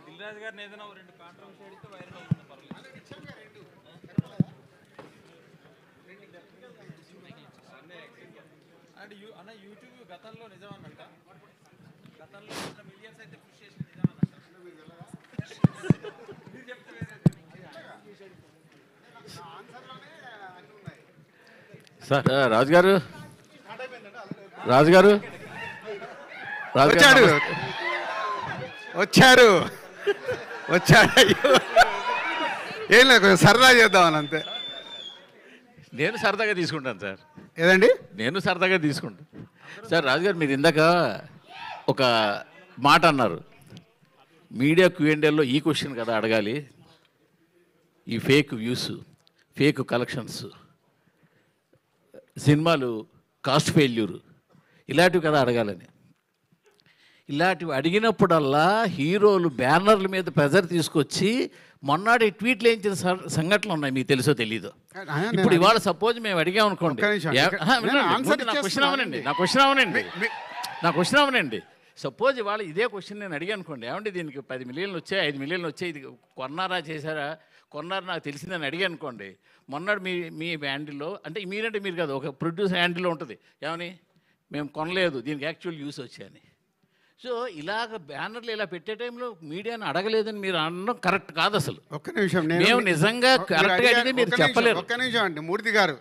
దిల్రాజు గారిని ఏదైనా రెండు కాంట్రవర్సీ అడిగితే వైరల్ అవుతుంది పర్లేదు. అంటే అన్న యూట్యూబ్ గతంలో నిజమన్నంట, గతంలో మిలియన్స్ అయితే పుష్ చేసి నిజమన్నంట. మీరు చెప్తే సార్ రాజుగారు రాజుగారు వచ్చాడు వచ్చారు వచ్చాడు. ఏం లేదు, కొంచెం సరదా చేద్దామని అంతే. నేను సరదాగా తీసుకుంటాను సార్. ఏదండి? నేను సరదాగా తీసుకుంటాను సార్. రాజుగారు మీరు ఇందాక ఒక మాట అన్నారు, మీడియా క్యూఎండ్ఏలో ఈ క్వశ్చన్ కదా అడగాలి, ఈ ఫేక్ వ్యూస్, ఫేక్ కలెక్షన్స్, సినిమాలు కాస్ట్ ఫెయిల్యూర్ ఇలాంటివి కదా అడగాలని. ఇలాంటివి అడిగినప్పుడల్లా హీరోలు బ్యానర్ల మీద ప్రెజర్ తీసుకొచ్చి మొన్నటి ట్వీట్లు వేయించిన సంఘటనలు ఉన్నాయి, మీకు తెలుసో తెలీదు. ఇప్పుడు ఇవాళ సపోజ్ మేము అడిగామనుకోండి, నా క్వశ్చన్ అవనండి. సపోజ్ ఇవాళ ఇదే క్వశ్చన్ నేను అడిగాను అనుకోండి, ఏమంటే దీనికి 10 మిలియన్లు వచ్చాయి, 5 మిలియన్లు వచ్చాయి, ఇది కొన్నారా చేశారా, కొన్నారు నాకు తెలిసిందని అడిగాను అనుకోండి. మొన్నటి మీ హ్యాండిల్లో, అంటే మీరంటే మీరు కాదు, ఒక ప్రొడ్యూసర్ హ్యాండిల్లో ఉంటుంది, ఏమని మేము కొనలేదు, దీనికి యాక్చువల్ యూస్ వచ్చాయని. సో ఇలాగ బ్యానర్లు ఇలా పెట్టే టైంలో మీడియాని అడగలేదని మీరు అనడం కరెక్ట్ కాదు అసలు. ఒక్క నిమిషం, మేము నిజంగా కరెక్ట్గా అడిగితే మీరు చెప్పలేరు. ఒక్క నిమిషం అండి మూర్తి గారు,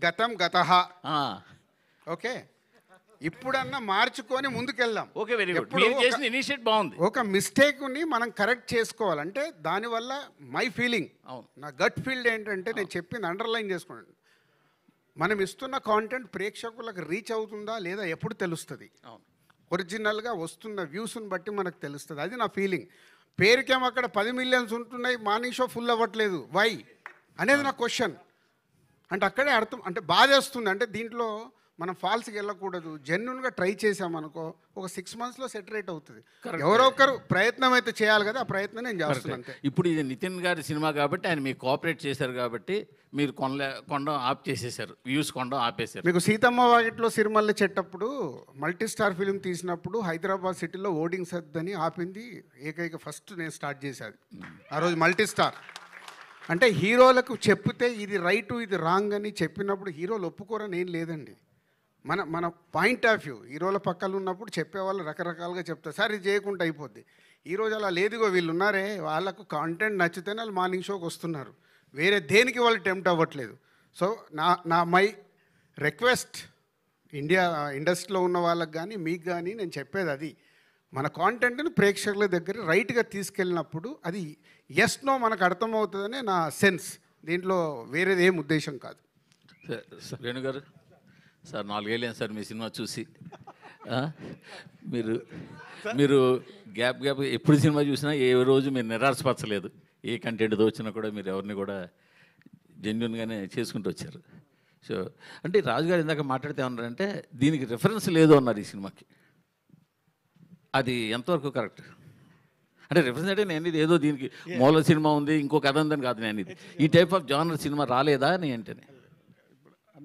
గతం గతః ఓకే, ఇప్పుడన్నా మార్చుకొని ముందుకెళ్దాం. Okay, very good. మీరు చేసిన ఇనిషియేట్ బాగుంది. ఒక మిస్టేక్ని మనం కరెక్ట్ చేసుకోవాలంటే దానివల్ల మై ఫీలింగ్, నా గట్ ఫీల్డ్ ఏంటంటే నేను చెప్పింది అండర్లైన్ చేసుకోండి. మనం ఇస్తున్న కాంటెంట్ ప్రేక్షకులకు రీచ్ అవుతుందా లేదా ఎప్పుడు తెలుస్తుంది. ఒరిజినల్గా వస్తున్న వ్యూస్ని బట్టి మనకు తెలుస్తుంది. అది నా ఫీలింగ్. పేరుకేమో అక్కడ 10 మిలియన్స్ ఉంటున్నాయి, మార్నింగ్ షో ఫుల్ అవ్వట్లేదు, వై అనేది నా క్వశ్చన్. అంటే అక్కడే అర్థం, అంటే బాధేస్తుంది. అంటే దీంట్లో మనం ఫాల్స్కి వెళ్ళకూడదు, జెన్యున్గా ట్రై చేసామనుకో ఒక 6 మంత్స్లో సెటరేట్ అవుతుంది. ఎవరో ఒకరు ప్రయత్నం అయితే చేయాలి కదా, ఆ ప్రయత్నం నేను చేస్తున్నాను. ఇప్పుడు ఇది నితిన్ గారి సినిమా కాబట్టి ఆయన మీకు కోఆపరేట్ చేశారు కాబట్టి మీరు కొండం ఆఫ్ చేసేసారు, వ్యూస్ కొండం ఆపేశారు. మీకు Seethamma Vakitlo Sirimalle చెట్టప్పుడు multi star film తీసినప్పుడు హైదరాబాద్ సిటీలో ఓడింగ్స్ వద్దని ఆపింది ఏకైక ఫస్ట్ నేను స్టార్ట్ చేశాను ఆ రోజు. మల్టీ స్టార్ అంటే హీరోలకు చెప్తే ఇది రైటు ఇది రాంగ్ అని చెప్పినప్పుడు హీరోలు ఒప్పుకోరని ఏం లేదండి. మన పాయింట్ ఆఫ్ వ్యూ, హీరోల పక్కన ఉన్నప్పుడు చెప్పేవాళ్ళు రకరకాలుగా చెప్తారు, సార్ ఇది చేయకుండా అయిపోద్ది. ఈరోజు అలా లేదుగో, వీళ్ళు ఉన్నారే వాళ్ళకు కాంటెంట్ నచ్చితేనే వాళ్ళు మార్నింగ్ షోకి వస్తున్నారు, వేరే దేనికి వాళ్ళు టెంప్ట్ అవ్వట్లేదు. సో మై రిక్వెస్ట్ ఇండస్ట్రీలో ఉన్న వాళ్ళకి కానీ మీకు కానీ నేను చెప్పేది అది, మన కాంటెంట్ని ప్రేక్షకుల దగ్గర రైట్గా తీసుకెళ్ళినప్పుడు అది ఎస్ నో మనకు అర్థమవుతుందనే నా సెన్స్. దీంట్లో వేరేది ఏం ఉద్దేశం కాదు. వేణుగారు సార్ 4 ఏళ్ళేం సార్ మీ సినిమా చూసి, మీరు గ్యాప్ ఎప్పుడు సినిమా చూసినా ఏ రోజు మీరు నిరాశపరచలేదు, ఏ కంటెంట్ వచ్చినా కూడా మీరు ఎవరిని కూడా జెన్యున్గానే చేసుకుంటూ వచ్చారు. సో అంటే రాజుగారు ఇందాక మాట్లాడితే ఏమన్నారంటే దీనికి రిఫరెన్స్ లేదు అన్నారు ఈ సినిమాకి, అది ఎంతవరకు కరెక్ట్? అంటే రిఫరెన్స్ అంటే నేను ఇది ఏదో దీనికి మూల సినిమా ఉంది ఇంకో కథ ఉందని కాదు, నేను ఇది ఈ టైప్ ఆఫ్ జానర్ సినిమా రాలేదా అని అంటేనే.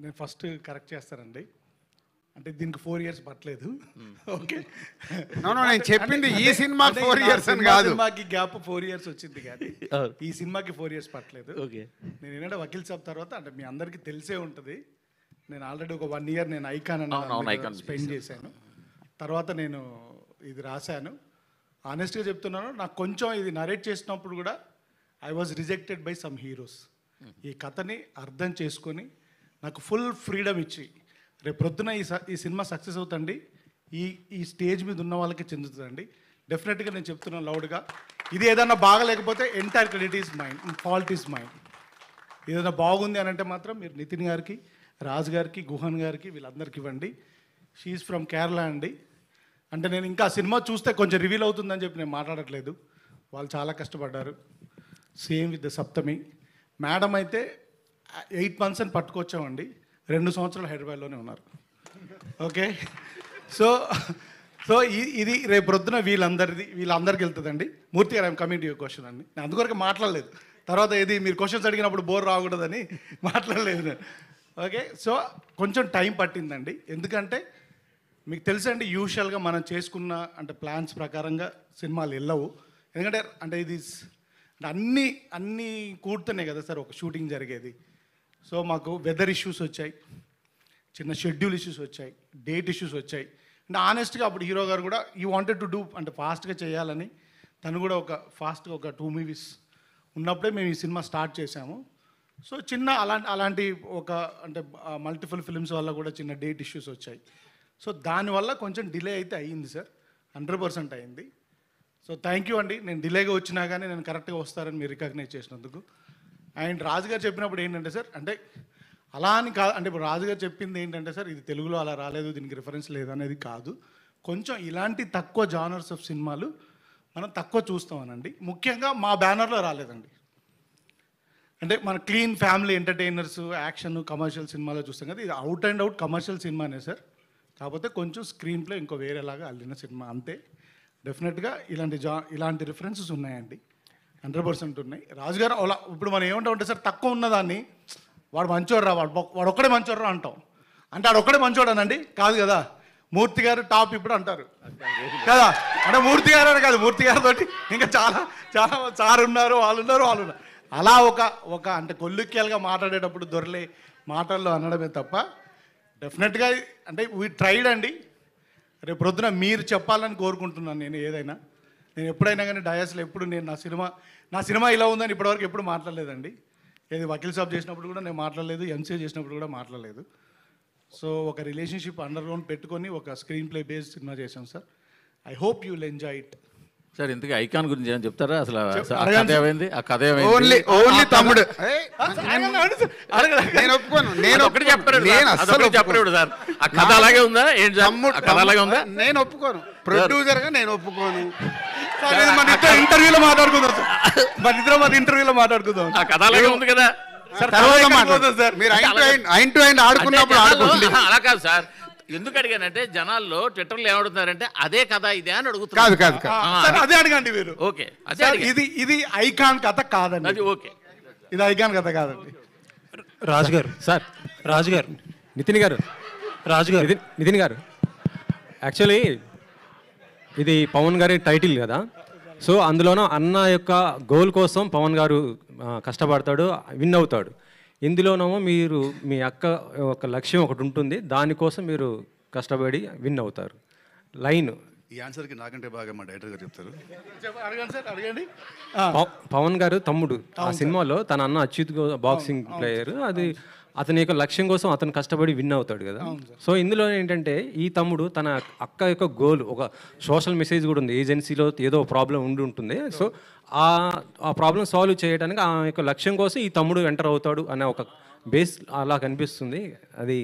నేను ఫస్ట్ కరెక్ట్ చేస్తానండి, అంటే దీనికి 4 years పట్టలేదు. ఓకే, నేను చెప్పింది ఈ సినిమా 4 years అని కాదు, సినిమాకి గ్యాప్ 4 years వచ్చింది కానీ ఈ సినిమాకి 4 years పట్టలేదు. ఓకే, నేను ఏంటంటే వకీల్ సాబ్ తర్వాత, అంటే మీ అందరికీ తెలిసే ఉంటుంది, నేను ఆల్రెడీ ఒక 1 year నేను ఐకాన్ అని స్పెండ్ చేశాను. తర్వాత నేను ఇది రాశాను. ఆనెస్ట్గా చెప్తున్నాను, నాకు కొంచెం ఇది నరేట్ చేసినప్పుడు కూడా I was rejected by some heroes. ఈ కథని అర్థం చేసుకొని నాకు ఫుల్ ఫ్రీడమ్ ఇచ్చి రేపు ప్రొద్దున ఈ సినిమా సక్సెస్ అవుతండి, ఈ స్టేజ్ మీద ఉన్న వాళ్ళకి చెందుతుందండి. డెఫినెట్గా నేను చెప్తున్నాను లౌడ్గా, ఇది ఏదన్నా బాగలేకపోతే entire credit is mine, fault is mine. ఏదైనా బాగుంది అని అంటే మాత్రం మీరు నితిన్ గారికి, రాజు గారికి, గుహన్ గారికి, వీళ్ళందరికీ ఇవ్వండి. షీఈ్ ఫ్రమ్ కేరళ అండి. అంటే నేను ఇంకా సినిమా చూస్తే కొంచెం రివీల్ అవుతుందని చెప్పి నేను మాట్లాడట్లేదు, వాళ్ళు చాలా కష్టపడ్డారు. Same with the Saptami madam అయితే 8 months అని పట్టుకొచ్చామండి, 2 సంవత్సరాలు హైదరాబాద్లోనే ఉన్నారు. ఓకే, సో ఇది రేపు ప్రొద్దున వీళ్ళందరికీ వెళ్తుందండి. మూర్తి గారు, I'm coming to your question అండి. నేను అందుకొరకు మాట్లాడలేదు, తర్వాత ఏది మీరు క్వశ్చన్స్ అడిగినప్పుడు బోర్ రాకూడదని మాట్లాడలేదు నేను. ఓకే, సో కొంచెం టైం పట్టిందండి, ఎందుకంటే మీకు తెలుసండి యూజువల్గా మనం చేసుకున్న అంటే ప్లాన్స్ ప్రకారంగా సినిమాలు వెళ్ళవు. ఎందుకంటే అంటే ఇది అన్నీ కూడుతున్నాయి కదా సార్ ఒక షూటింగ్ జరిగేది. సో మాకు వెదర్ ఇష్యూస్ వచ్చాయి, చిన్న షెడ్యూల్ ఇష్యూస్ వచ్చాయి, డేట్ ఇష్యూస్ వచ్చాయి. అంటే ఆనెస్ట్గా అప్పుడు హీరో గారు కూడా ఈ వాంటెడ్ టు డూ అంటే ఫాస్ట్గా చేయాలని తను కూడా ఫాస్ట్గా ఒక 2 మూవీస్ ఉన్నప్పుడే మేము ఈ సినిమా స్టార్ట్ చేశాము. సో చిన్న అలాంటి ఒక అంటే మల్టిపుల్ ఫిల్మ్స్ వల్ల కూడా చిన్న డేట్ ఇష్యూస్ వచ్చాయి. సో దానివల్ల కొంచెం డిలే అయితే అయ్యింది సార్, 100% అయింది. సో థ్యాంక్ యూ అండి. నేను డిలేగా వచ్చినా కానీ నేను కరెక్ట్గా వస్తారని మీరు రికగ్నైజ్ చేసినందుకు. అండ్ రాజుగారు చెప్పినప్పుడు ఏంటంటే సార్ అంటే అలా అని కాదు, అంటే ఇప్పుడు రాజుగారు చెప్పింది ఏంటంటే సార్ ఇది తెలుగులో అలా రాలేదు, దీనికి రిఫరెన్స్ లేదు అనేది కాదు. కొంచెం ఇలాంటి తక్కువ జానర్స్ ఆఫ్ సినిమాలు మనం తక్కువ చూస్తామనండి. ముఖ్యంగా మా బ్యానర్లో రాలేదండి. అంటే మన clean family entertainers, action, commercial సినిమాలో చూస్తాం కదా, ఇది అవుట్ అండ్ అవుట్ కమర్షియల్ సినిమానే సార్. కాకపోతే కొంచెం స్క్రీన్ ప్లే ఇంకో వేరేలాగా అల్లిన సినిమా అంతే. డెఫినెట్గా ఇలాంటి రిఫరెన్సెస్ ఉన్నాయండి, 100% ఉన్నాయి. రాజుగారు అలా ఇప్పుడు మనం ఏమంటామంటే సార్ తక్కువ ఉన్నదాన్ని వాడు మంచోడ్రా, వాడు ఒక్కడే మంచోడ్రా అంటాం. అంటే వాడు ఒక్కడే మంచోడనండి కాదు కదా, మూర్తి గారు టాప్ ఇప్పుడు అంటారు కదా. అంటే మూర్తి గారు అని కాదు, మూర్తి గారితో ఇంకా చాలా చాలా సార్ ఉన్నారు, వాళ్ళు ఉన్నారు. అలా ఒక అంటే కొల్లుక్యాలుగా మాట్లాడేటప్పుడు దొరలే మాటల్లో అనడమే తప్ప డెఫినెట్గా అంటే వీ ట్రైడ్ అండి. రేపు ప్రొద్దున మీరు చెప్పాలని కోరుకుంటున్నాను. నేను ఎప్పుడైనా కానీ డయాస్లో ఎప్పుడు నేను నా సినిమా ఇలా ఉందని ఇప్పటివరకు ఎప్పుడు మాట్లాడలేదండి. ఏది వకీల్ సాబ్ చేసినప్పుడు కూడా నేను మాట్లాడలేదు, ఎంసీఏ చేసినప్పుడు కూడా మాట్లాడలేదు. సో ఒక రిలేషన్షిప్ అండర్గ్రౌండ్ పెట్టుకొని ఒక స్క్రీన్ ప్లే బేస్డ్ సినిమా చేశాం sir. I hope you will enjoy it. Sir ఇంతకీ ఐకాన్ గురించి ఏం చెప్తారా? అసలు అడగండి. ఆ కథ ఏమైంది? ఓన్లీ తమ్ముడు నేను ఒప్పుకోను. నేను ఒకటి చెప్పలేడు సార్. ఆ కథ అలాగే ఉందా? ఏంటి ఆ కథ అలాగే ఉందా? నేను ఒప్పుకోను. ప్రొడ్యూసర్గా నేను ఒప్పుకోను. మన ఇద్దరు ఇంటర్వ్యూలో మాట్లాడుకుందాం సార్. మన ఇద్దరు మన ఇంటర్వ్యూలో మాట్లాడుకుందాం. ఆ కథ అలాగే ఉంది కదా సార్. మీరు అయిన్ టు అయిన్ ఆడుకున్నప్పుడు ఆడుకోండి. అలా కాదు సార్. ఎందుకు అడిగానంటే జనాల్లో ట్విట్టర్లో ఏమడుగుతున్నారంటే అదే కథ ఇదే అని అడుగుతున్నారు. అదే అడగండి మీరు. ఓకే, ఇది ఐకాన్ కథ కాదండి. అది ఓకే, ఇది ఐకాన్ కథ కాదండి. రాజుగారు సార్, రాజుగారు, నితిన్ గారు, రాజుగారు, నితిన్ గారు, యాక్చువల్లీ ఇది పవన్ గారి టైటిల్ కదా. సో అందులోనూ అన్న యొక్క గోల్ కోసం పవన్ గారు కష్టపడతాడు, విన్ అవుతాడు. ఇందులోనేమో మీరు మీ అక్క ఒక లక్ష్యం ఒకటి ఉంటుంది, దానికోసం మీరు కష్టపడి విన్ అవుతారు. లైన్ ఈ ఆన్సర్కి నాకంటే బాగా మా డైరెక్టర్ గారు చెప్తారు. అడగండి సార్, అడగండి. పవన్ గారు తమ్ముడు ఆ సినిమాలో తన అన్న అచ్యుత్ బాక్సింగ్ ప్లేయర్, అది అతని యొక్క లక్ష్యం కోసం అతను కష్టపడి విన్ అవుతాడు కదా. సో ఇందులో ఏంటంటే ఈ తమ్ముడు తన అక్క యొక్క గోల్, ఒక సోషల్ మెసేజ్ కూడా ఉంది, ఏజెన్సీలో ఏదో ప్రాబ్లం ఉంటుంది. సో ఆ ప్రాబ్లం సాల్వ్ చేయడానికి ఆ యొక్క లక్ష్యం కోసం ఈ తమ్ముడు ఎంటర్ అవుతాడు అనే ఒక బేస్ అలా కనిపిస్తుంది. అది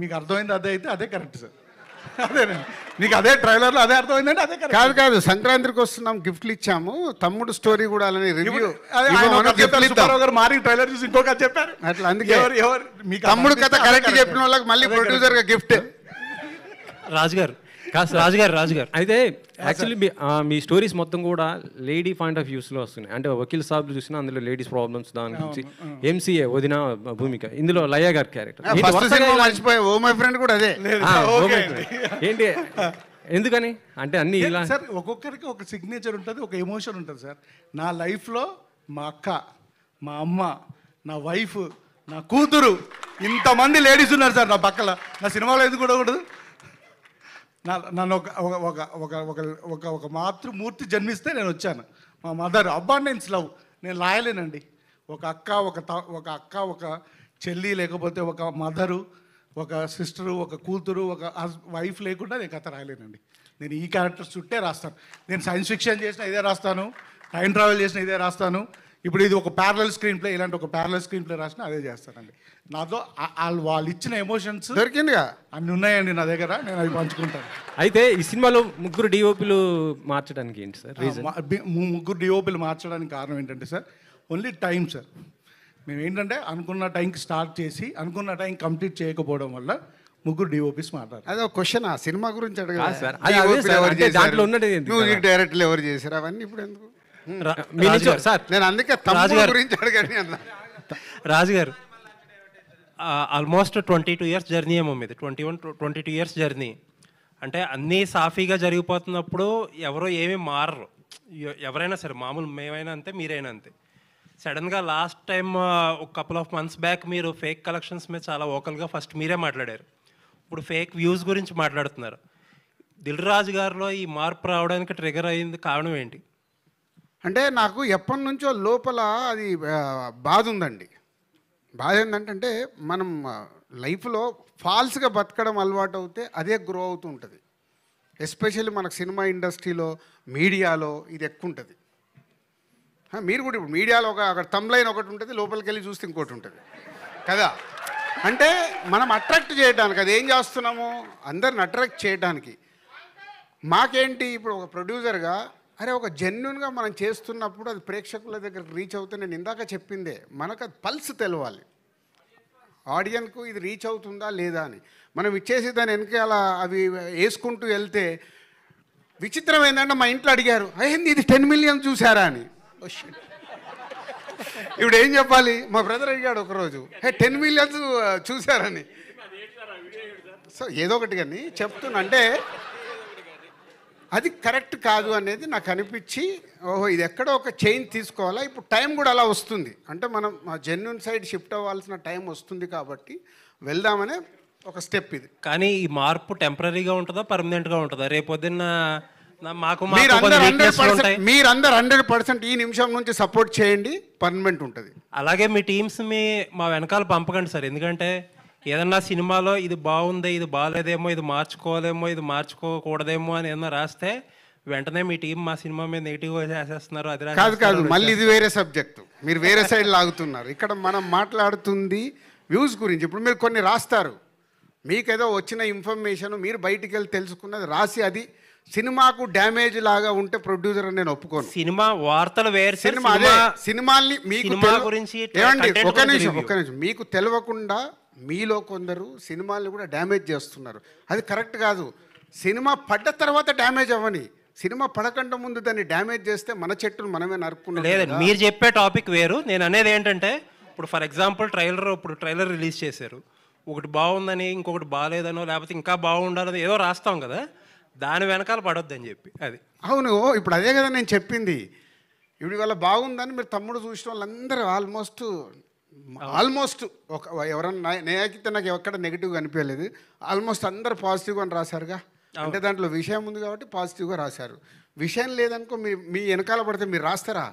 మీకు అర్థమైంది, అదే అయితే అదే కరెక్ట్ సార్. అదేనండి, మీకు అదే ట్రైలర్లో అదే అర్థమైందంటే అదే కరెక్ట్. కాదు సంక్రాంతికి వస్తున్నాం, గిఫ్ట్లు ఇచ్చాము, తమ్ముడు స్టోరీ కూడా అలానే రివ్యూ మారి ట్రైలర్ చూసి ఇంకొక చెప్పారు అట్లా. అందుకే తమ్ముడు కథ కరెక్ట్ చెప్పిన వాళ్ళకి మళ్ళీ ప్రొడ్యూసర్ గా గిఫ్ట్. రాజుగారు అయితే యాక్చువల్లీ మీ స్టోరీస్ మొత్తం కూడా లేడీ పాయింట్ ఆఫ్ వ్యూస్లో వస్తున్నాయి. అంటే వకీల్ సాబ్ చూసినా అందులో లేడీస్ ప్రాబ్లమ్స్, దాని గురించి ఎంసీఏ వదిన భూమిక, ఇందులో లయ గారి క్యారెక్టర్ ఓ మై ఫ్రెండ్ కూడా అదే. ఏంటి ఎందుకని అంటే అన్ని ఇలా సార్ ఒక్కొక్కరికి ఒక సిగ్నేచర్ ఉంటుంది, ఒక ఎమోషన్ ఉంటుంది సార్. నా లైఫ్లో మా అక్క, మా అమ్మ, నా వైఫ్, నా కూతురు, ఇంతమంది లేడీస్ ఉన్నారు సార్ నా పక్కల. నా సినిమాలో ఎందుకు కూడా నన్ను ఒక మాతృమూర్తి జన్మిస్తే నేను వచ్చాను. మా మదర్ అబాండెన్స్ లవ్ నేను లాయలేనండి. ఒక అక్క, ఒక చెల్లి, లేకపోతే ఒక మదరు, ఒక సిస్టరు, ఒక కూతురు, ఒక వైఫ్ లేకుండా నేను కథ రాయలేనండి. నేను ఈ క్యారెక్టర్స్ చుట్టే రాస్తాను. నేను సైన్స్ ఫిక్షన్ చేసిన ఇదే రాస్తాను, టైం ట్రావెల్ చేసిన ఇదే రాస్తాను. ఇప్పుడు ఇది ఒక ప్యారలల్ స్క్రీన్ ప్లే, ఇలాంటి ఒక ప్యారలల్ స్క్రీన్ ప్లే రాసినా అదే చేస్తానండి. నాతో వాళ్ళు ఇచ్చిన ఎమోషన్స్ దొరికిందిగా అన్ని ఉన్నాయండి నా దగ్గర, నేను అవి పంచుకుంటాను. అయితే ఈ సినిమాలో ముగ్గురు డిఓపీలు మార్చడానికి ఏంటి సార్ రీజన్? ముగ్గురు డిఓపీలు మార్చడానికి కారణం ఏంటంటే సార్ ఓన్లీ టైం సార్. మేము ఏంటంటే అనుకున్న టైంకి స్టార్ట్ చేసి అనుకున్న టైం కంప్లీట్ చేయకపోవడం వల్ల ముగ్గురు డిఓపీస్ మాట్లాడారు. అదే ఒక క్వశ్చన్, ఆ సినిమా గురించి అడగాలి. దాంట్లో ఉన్నది మ్యూజిక్ డైరెక్టర్లు ఎవరు చేశారు అవన్నీ ఇప్పుడు ఎందుకు? సార్ నేను అందుకే తమ్ముడు గురించి అడగండి అన్న. రాజుగారు ఆల్మోస్ట్ 22 ఇయర్స్ జర్నీ ఏమో మీది, 22 ఇయర్స్ జర్నీ. అంటే అన్నీ సాఫీగా జరిగిపోతున్నప్పుడు ఎవరో ఏమీ మారరు, ఎవరైనా సరే, మామూలు మేమైనా అంతే, మీరైనా అంతే. సడన్గా లాస్ట్ టైం ఒక కపుల్ ఆఫ్ మంత్స్ బ్యాక్ మీరు ఫేక్ కలెక్షన్స్ మీద చాలా ఓకల్గా ఫస్ట్ మీరే మాట్లాడారు. ఇప్పుడు ఫేక్ వ్యూస్ గురించి మాట్లాడుతున్నారు. దిల్ రాజు గారిలో ఈ మార్పు రావడానికి ట్రిగర్ అయింది కారణం ఏంటి? అంటే నాకు ఎప్పటి నుంచో లోపల అది బాధ ఉందండి. బాధ ఏంటంటే మనం లైఫ్లో ఫాల్స్గా బతకడం అలవాటు అవుతే అదే గ్రో అవుతూ ఉంటుంది. ఎస్పెషల్లీ మనకు సినిమా ఇండస్ట్రీలో, మీడియాలో ఇది ఎక్కువ ఉంటుంది. మీరు కూడా ఇప్పుడు మీడియాలో అక్కడ తమ్లైన్ ఒకటి ఉంటుంది, లోపలికి వెళ్ళి చూస్తే ఇంకోటి ఉంటుంది కదా. అంటే మనం అట్రాక్ట్ చేయడానికి, అది ఏం చేస్తున్నాము, అందరిని అట్రాక్ట్ చేయడానికి. మాకేంటి ఇప్పుడు ఒక ప్రొడ్యూసర్గా, అరే ఒక జెన్యున్గా మనం చేస్తున్నప్పుడు అది ప్రేక్షకుల దగ్గరికి రీచ్ అవుతే, నేను ఇందాక చెప్పిందే, మనకు అది పల్స్ తెలవాలి ఆడియన్కు, ఇది రీచ్ అవుతుందా లేదా అని. మనం ఇచ్చేసి దాని వెనకాల అవి వేసుకుంటూ వెళ్తే, విచిత్రం ఏంటంటే మా ఇంట్లో అడిగారు, అయ్యింది ఇది 10 మిలియన్ చూసారా అని. ఇప్పుడు ఏం చెప్పాలి, మా బ్రదర్ అడిగాడు ఒకరోజు, 10 మిలియన్స్ చూసారని. సో ఏదో ఒకటి కానీ చెప్తున్నా, అంటే అది కరెక్ట్ కాదు అనేది నాకు అనిపించి, ఓహో ఇది ఎక్కడో ఒక చేంజ్ తీసుకోవాలా. ఇప్పుడు టైం కూడా అలా వస్తుంది, అంటే మనం జెన్యున్ సైడ్ షిఫ్ట్ అవ్వాల్సిన టైం వస్తుంది కాబట్టి వెళ్దామనే ఒక స్టెప్ ఇది. కానీ ఈ మార్పు టెంపరీగా ఉంటుందా, పర్మనెంట్గా ఉంటుందా? రేపొద్దున్న మీరందరూ 100% ఈ నిమిషం నుంచి సపోర్ట్ చేయండి, పర్మనెంట్ ఉంటుంది. అలాగే మీ టీమ్స్ మా వెనకాల పంపకండి సార్. ఎందుకంటే ఏదన్నా సినిమాలో ఇది బాగుంది, ఇది బాగాలేదేమో, ఇది మార్చుకోలేమో, ఇది మార్చుకోకూడదేమో అని ఏదన్నా రాస్తే వెంటనే మీ టీం మా సినిమా మీద నెగిటివ్గా చేసేస్తున్నారు. అది కాదు, మళ్ళీ ఇది వేరే సబ్జెక్టు, మీరు వేరే సైడ్ లాగుతున్నారు. ఇక్కడ మనం మాట్లాడుతుంది వ్యూస్ గురించి. ఇప్పుడు మీరు కొన్ని రాస్తారు, మీకేదో వచ్చిన ఇన్ఫర్మేషన్ మీరు బయటికి వెళ్ళి తెలుసుకున్నది రాసి అది సినిమాకు డ్యామేజ్ లాగా ఉంటే ప్రొడ్యూసర్ అని నేను ఒప్పుకోను. సినిమా వార్తలు వేరు, సినిమాల్ని మీకు గురించి ఒక నిమిషం మీకు తెలియకుండా మీలో కొందరు సినిమాల్ని కూడా డ్యామేజ్ చేస్తున్నారు. అది కరెక్ట్ కాదు. సినిమా పడ్డ తర్వాత డ్యామేజ్ అవ్వని, సినిమా పడకుండా ముందు దాన్ని డ్యామేజ్ చేస్తే మన చెట్టును మనమే నరుక్కున్నాం. లేదండి, మీరు చెప్పే టాపిక్ వేరు. నేను అనేది ఏంటంటే, ఇప్పుడు ఫర్ ఎగ్జాంపుల్ ట్రైలర్ రిలీజ్ చేశారు, ఒకటి బాగుందని ఇంకొకటి బాగాలేదనో లేకపోతే ఇంకా బాగుండాలని ఏదో రాస్తాం కదా, దాని వెనకాల పడొద్దని చెప్పి. అది అవును, ఇప్పుడు అదే కదా నేను చెప్పింది. ఇప్పుడు ఇవాళ బాగుందని మీరు తమ్ముడు చూసిన వాళ్ళందరూ ఆల్మోస్ట్ ఒక ఎవరన్నా నేనైతే నాకు ఎక్కడ నెగిటివ్గా అనిపించలేదు. ఆల్మోస్ట్ అందరు పాజిటివ్గా అని రాశారుగా. అంటే దాంట్లో విషయం ఉంది కాబట్టి పాజిటివ్గా రాశారు. విషయం లేదనుకో మీ వెనకాల పడితే మీరు రాస్తారా?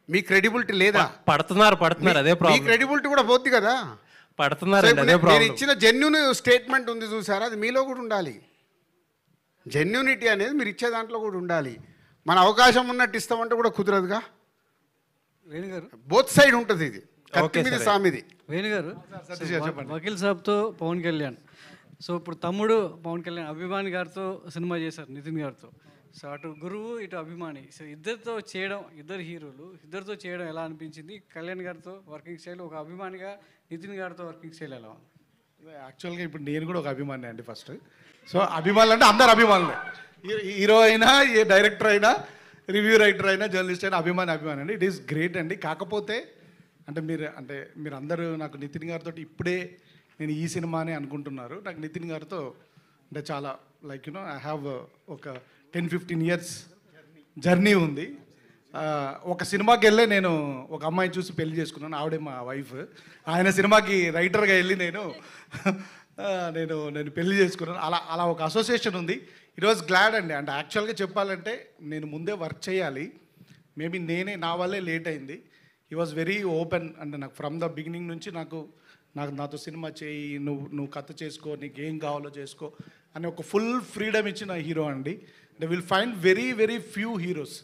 మీ క్రెడిబిలిటీ లేదా? పడుతున్నారు అదే ప్రాబ్లం. మీ క్రెడిబిలిటీ కూడా పోద్ది కదా. పడుతున్నారు. నేను ఇచ్చిన జెన్యూన్ స్టేట్మెంట్ ఉంది చూసారా, అది మీలో కూడా ఉండాలి. జెన్యూనిటీ అనేది మీరు ఇచ్చే దాంట్లో కూడా ఉండాలి. మన అవకాశం ఉన్నట్టు ఇస్తామంటే కూడా కుదరదుగా. వేణుగారు బోత్ సైడ్ ఉంటుంది ఇది, కత్తి మీద సామిది. వేణుగారు వకీల్ సాబ్తో పవన్ కళ్యాణ్, సో ఇప్పుడు తమ్ముడు పవన్ కళ్యాణ్ అభిమాని గారితో సినిమా చేశారు, నితిన్ గారితో. సో అటు గురువు ఇటు అభిమాని, సో ఇద్దరితో చేయడం, ఇద్దరు హీరోలు ఇద్దరితో చేయడం ఎలా అనిపించింది? కళ్యాణ్ గారితో వర్కింగ్ స్టైల్, ఒక అభిమానిగా నితిన్ గారితో వర్కింగ్ స్టైల్ ఎలా ఉంది? యాక్చువల్గా ఇప్పుడు నేను కూడా ఒక అభిమాని అండి ఫస్ట్. సో అభిమానులు అంటే అందరు అభిమానులే, హీరో అయినా, ఏ డైరెక్టర్ అయినా, రివ్యూ రైటర్ అయినా, జర్నలిస్ట్ అయినా అభిమాని అండి. ఇట్ ఈస్ గ్రేట్ అండి. కాకపోతే అంటే మీరు అందరూ నాకు నితిన్ గారితో ఇప్పుడే నేను ఈ సినిమానే అనుకుంటున్నారు. నాకు నితిన్ గారితో అంటే చాలా లైక్ ఐ హ్యావ్ ఒక 10-15 years జర్నీ ఉంది. ఒక సినిమాకి వెళ్ళే నేను ఒక అమ్మాయిని చూసి పెళ్లి చేసుకున్నాను, ఆవిడే మా వైఫ్. ఆయన సినిమాకి రైటర్గా వెళ్ళి నేను పెళ్లి చేసుకున్నాను. అలా ఒక అసోసియేషన్ ఉంది. ఇట్ వాజ్ గ్లాడ్ అండి. అంటే యాక్చువల్గా చెప్పాలంటే నేను ముందే వర్క్ చేయాలి, మేబీ నా వల్లే లేట్ అయింది. He was very open. అంటే నాకు ఫ్రమ్ ద బిగినింగ్ నుంచి నాతో సినిమా చేయి, నువ్వు కథ చేసుకో, నీకు ఏం కావాలో చేసుకో అని ఒక ఫుల్ ఫ్రీడమ్ ఇచ్చిన హీరో అండి. అంటే will find very very few heroes.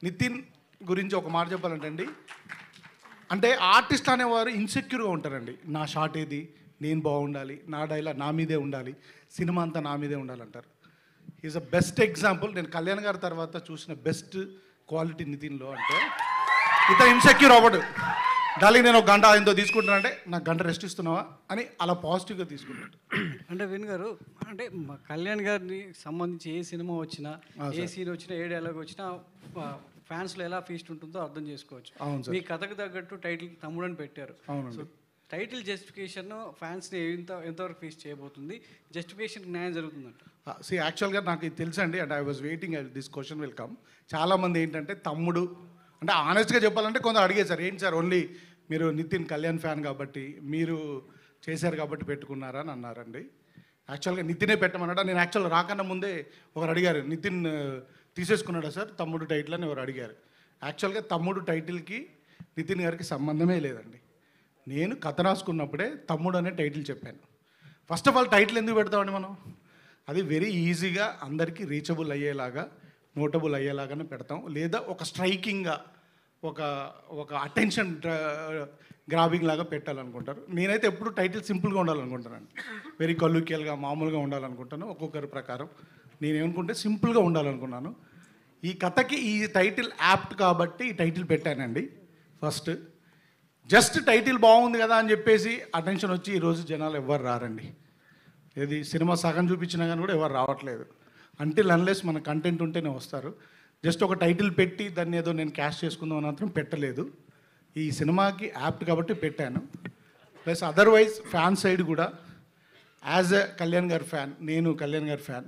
Nitin గురించి ఒక మాట చెప్పాలంటే అండి, అంటే ఆర్టిస్ట్ అనేవారు ఇన్సెక్యూర్గా ఉంటారండి. నా షాట్ ఏది, నేను బాగుండాలి, నా డైలాగ్ నా మీదే ఉండాలి, సినిమా అంతా నా మీదే ఉండాలంటారు. Is a best example. నేను కళ్యాణ్ గారి తర్వాత చూసిన బెస్ట్ క్వాలిటీ నితిన్లో. అంటే ఇతను ఇన్సెక్యూర్ అవ్వడు. డార్లింగ్ నేను ఒక గంట ఆయనతో తీసుకుంటానంటే నాకు గంట రెస్ట్ ఇస్తున్నావా అని అలా పాజిటివ్గా తీసుకుంటాడు. అంటే విన్ గారు, అంటే కళ్యాణ్ గారిని సంబంధించి ఏ సినిమా వచ్చినా, ఏ సీన్ వచ్చినా, ఏ డైలాగ్ వచ్చినా ఫ్యాన్స్లో ఎలా ఫీస్ట్ ఉంటుందో అర్థం చేసుకోవచ్చు. మీ కథకు తగ్గట్టు టైటిల్ తమ్ముడు అని పెట్టారు. అవును. టైటిల్ జస్టిఫికేషన్ ఫ్యాన్స్ని ఎంతవరకు ఫేస్ చేయబోతుంది, జస్టిఫికేషన్ న్యాయం జరుగుతుందంట? యాక్చువల్గా నాకు ఇది తెలుసండి, and I was waiting this question will come. చాలామంది ఏంటంటే తమ్ముడు అంటే ఆనెస్ట్గా చెప్పాలంటే కొందరు అడిగేది సార్, ఏంటి సార్ ఓన్లీ మీరు నితిన్ కళ్యాణ్ ఫ్యాన్ కాబట్టి మీరు చేశారు కాబట్టి పెట్టుకున్నారా అని అన్నారండి. యాక్చువల్గా నితినే పెట్టమన్నాడా? నేను యాక్చువల్గా రాకన్నా ముందే ఒకరు అడిగారు, నితిన్ తీసేసుకున్నాడా సార్ తమ్ముడు టైటిల్ అని ఎవరు అడిగారు. యాక్చువల్గా తమ్ముడు టైటిల్కి నితిన్ గారికి సంబంధమే లేదండి. నేను కథ రాసుకున్నప్పుడే తమ్ముడు అనే టైటిల్ చెప్పాను. ఫస్ట్ ఆఫ్ ఆల్ టైటిల్ ఎందుకు పెడతామండి మనం? అది వెరీ ఈజీగా అందరికీ రీచబుల్ అయ్యేలాగా, నోటబుల్ అయ్యేలాగానే పెడతాం, లేదా ఒక స్ట్రైకింగ్గా ఒక ఒక అటెన్షన్ గ్రాబింగ్ లాగా పెట్టాలనుకుంటారు. నేనైతే ఎప్పుడు టైటిల్ సింపుల్గా ఉండాలనుకుంటానండి, వెరీ కల్లుకియల్గా మామూలుగా ఉండాలనుకుంటాను. ఒక్కొక్కరి ప్రకారం నేనేమనుకుంటే సింపుల్గా ఉండాలనుకున్నాను. ఈ కథకి ఈ టైటిల్ యాప్ట్ కాబట్టి ఈ టైటిల్ పెట్టానండి. ఫస్ట్ జస్ట్ టైటిల్ బాగుంది కదా అని చెప్పేసి అటెన్షన్ వచ్చి ఈరోజు జనాలు ఎవ్వరు రారండి. ఏది సినిమా సగం చూపించినా కానీ కూడా ఎవరు రావట్లేదు. అంటిల్ అన్లెస్ మన కంటెంట్ ఉంటేనే వస్తారు. జస్ట్ ఒక టైటిల్ పెట్టి దాన్ని ఏదో నేను క్యాష్ చేసుకుందాం అని మాత్రం పెట్టలేదు. ఈ సినిమాకి యాప్ట్ కాబట్టి పెట్టాను. ప్లస్ అదర్వైజ్ ఫ్యాన్ సైడ్ కూడా యాజ్ ఎ కళ్యాణ్ గారి ఫ్యాన్, నేను కళ్యాణ్ గారి ఫ్యాన్,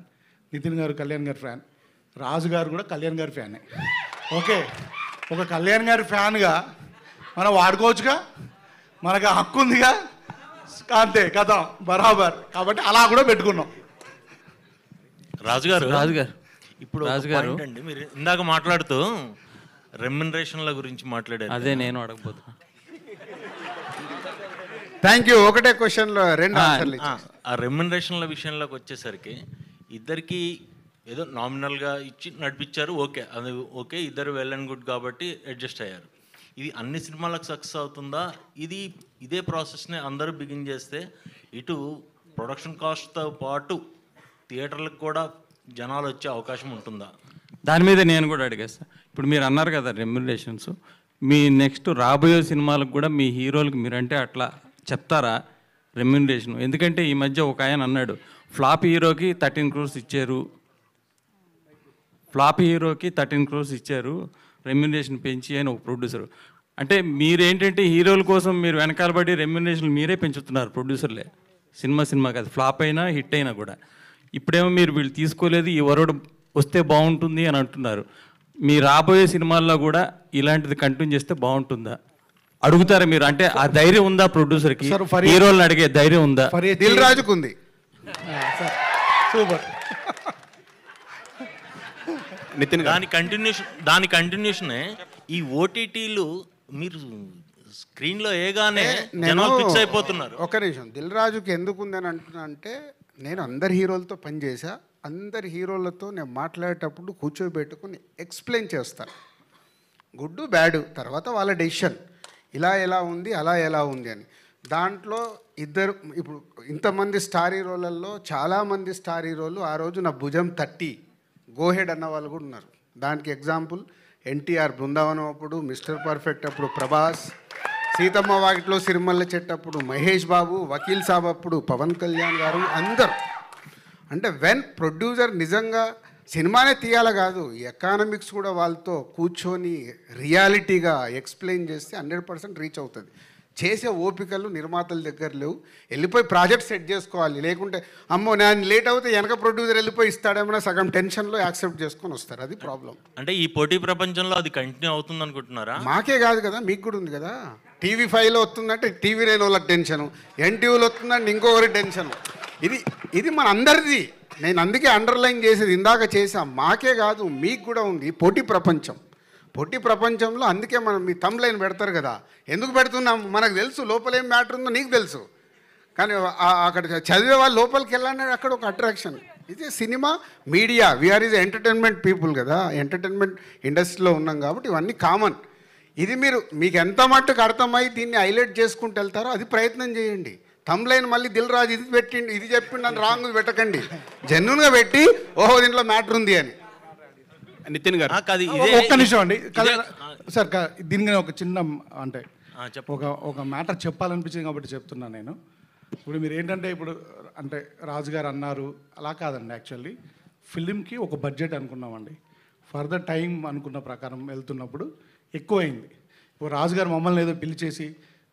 నితిన్ గారు కళ్యాణ్ గారి ఫ్యాన్, రాజు గారు కూడా కళ్యాణ్ గారి ఫ్యానే. ఓకే, ఒక కళ్యాణ్ గారి ఫ్యాన్గా మనం వాడుకోవచ్చుగా, మనకు హక్కు ఉందిగా, అంతే కదా బరాబర్. కాబట్టి అలా కూడా పెట్టుకున్నాం. రాజుగారు ఇప్పుడు అండి మీరు ఇందాక మాట్లాడుతూ రెమ్యునరేషన్ల గురించి మాట్లాడారు. అదే నేను అడగబోతున్నా. Thank you. ఒకటే క్వశ్చన్లో రెండు ఆన్సర్లు. ఆ రెమ్యునరేషన్ల విషయంలోకి వచ్చేసరికి ఇద్దరికి ఏదో నామినల్గా ఇచ్చి నడిపించారు, ఓకే, అది ఓకే, ఇద్దరు వెల్ అండ్ గుడ్ కాబట్టి అడ్జస్ట్ అయ్యారు. ఇది అన్ని సినిమాలకు సక్సెస్ అవుతుందా? ఇదే ప్రాసెస్ని అందరూ బిగిన్ చేస్తే ఇటు ప్రొడక్షన్ కాస్ట్తో పాటు థియేటర్లకు కూడా జనాలు వచ్చే అవకాశం ఉంటుందా? దాని మీద నేను కూడా అడిగేస్తాను. ఇప్పుడు మీరు అన్నారు కదా రెమ్యునరేషన్స్, మీ నెక్స్ట్ రాబోయే సినిమాలకు కూడా మీ హీరోలకు మీరంటే అట్లా చెప్తారా రెమ్యునరేషన్? ఎందుకంటే ఈ మధ్య ఒక ఆయన అన్నాడు, ఫ్లాప్ హీరోకి 13 crores ఇచ్చారు, రెమ్యునరేషన్ పెంచి అని ఒక ప్రొడ్యూసర్. అంటే మీరేంటంటే హీరోల కోసం మీరు వెనకాల పడి రెమ్యునరేషన్ మీరే పెంచుతున్నారు ప్రొడ్యూసర్లే, సినిమా కాదు, ఫ్లాప్ అయినా హిట్ అయినా కూడా. ఇప్పుడేమో మీరు వీళ్ళు తీసుకోలేదు, ఈ వరుడు వస్తే బాగుంటుంది అని అంటున్నారు. మీ రాబోయే సినిమాల్లో కూడా ఇలాంటిది కంటిన్యూ చేస్తే బాగుంటుందా అడుగుతారా మీరు? అంటే ఆ ధైర్యం ఉందా ప్రొడ్యూసర్కి, హీరోలను అడిగే ధైర్యం ఉందా? దిల్ రాజుకు ఉంది. సూపర్. నితిన్ దాని కంటిన్యూషనే ఈ ఓటీటీలు మీరు స్క్రీన్లో ఏగానే జనాలు ఫిక్స్ అయిపోతున్నారు. ఒక నిమిషం, దిల్ రాజుకి ఎందుకు ఉందని అంటున్నా అంటే, నేను అందరి హీరోలతో పనిచేసా, అందరి హీరోలతో నేను మాట్లాడేటప్పుడు కూర్చోబెట్టుకుని ఎక్స్ప్లెయిన్ చేస్తాను, గుడ్ బ్యాడ్, తర్వాత వాళ్ళ డెసిషన్, ఇలా ఎలా ఉంది అలా ఎలా ఉంది అని. దాంట్లో ఇద్దరు, ఇప్పుడు ఇంతమంది స్టార్ హీరోలలో చాలామంది స్టార్ హీరోలు ఆ రోజు నా భుజం తట్టి గోహెడ్ అన్న వాళ్ళు కూడా ఉన్నారు. దానికి ఎగ్జాంపుల్ ఎన్టీఆర్ బృందావనం అప్పుడు, మిస్టర్ పర్ఫెక్ట్ అప్పుడు ప్రభాస్, సీతమ్మ వాకిట్లో సిరిమల్ల చెట్టు అప్పుడు మహేష్ బాబు, వకీల్ సాబ్ అప్పుడు పవన్ కళ్యాణ్ గారు, అందరు. అంటే వెన్ ప్రొడ్యూసర్ నిజంగా సినిమానే తీయాల కాదు, ఎకానమిక్స్ కూడా వాళ్ళతో కూర్చొని రియాలిటీగా ఎక్స్ప్లెయిన్ చేస్తే 100% రీచ్ అవుతుంది. చేసే ఓపికలు నిర్మాతల దగ్గర లేవు. వెళ్ళిపోయి ప్రాజెక్ట్ సెట్ చేసుకోవాలి, లేకుంటే అమ్మో నేను లేట్ అవుతే వెనక ప్రొడ్యూసర్ వెళ్ళిపోయి ఇస్తాడేమో సగం టెన్షన్లో యాక్సెప్ట్ చేసుకొని వస్తారు. అది ప్రాబ్లం. అంటే ఈ పోటీ ప్రపంచంలో అది కంటిన్యూ అవుతుంది అనుకుంటున్నారా? మాకే కాదు కదా, మీకు కూడా ఉంది కదా. TV5లో వస్తుందంటే TV9 వాళ్ళకి టెన్షను, NTVలో వస్తుందంటే ఇంకొకరి టెన్షను. ఇది మన అందరిది. నేను అందుకే అండర్లైన్ చేసేది, ఇందాక చేసాం, మాకే కాదు మీకు కూడా ఉంది పోటీ ప్రపంచం. పోటీ ప్రపంచంలో అందుకే మనం మీ థంబ్ లైన్ పెడతారు కదా, ఎందుకు పెడుతున్నాం? మనకు తెలుసు లోపల ఏం మ్యాటర్ ఉందో, నీకు తెలుసు. కానీ అక్కడ చదివే వాళ్ళు లోపలికి వెళ్ళాలని అక్కడ ఒక అట్రాక్షన్. ఇది cinema media, we are is entertainment people కదా, ఎంటర్టైన్మెంట్ ఇండస్ట్రీలో ఉన్నాం కాబట్టి ఇవన్నీ కామన్. ఇది మీకు ఎంత మట్టుకు అర్థమై దీన్ని హైలైట్ చేసుకుంటూ వెళ్తారో అది ప్రయత్నం చేయండి. థంబ్ లైన్ మళ్ళీ దిల్ రాజు ఇది పెట్టిండి, ఇది చెప్పిండి అని రాంగ్ పెట్టకండి, జెన్యున్గా పెట్టి ఓహో దీంట్లో మ్యాటర్ ఉంది అని. నితిన్ గారు ఒక్క నిమిషం అండి సార్, దీనికి ఒక చిన్న అంటే ఒక మ్యాటర్ చెప్పాలనిపించింది కాబట్టి చెప్తున్నాను నేను. ఇప్పుడు మీరు ఏంటంటే ఇప్పుడు అంటే రాజుగారు అన్నారు, అలా కాదండి. యాక్చువల్లీ ఫిలింకి ఒక బడ్జెట్ అనుకున్నామండి, ఫర్దర్ టైం అనుకున్న ప్రకారం వెళ్తున్నప్పుడు ఎక్కువైంది. ఇప్పుడు రాజుగారు మమ్మల్ని ఏదో పిలిచేసి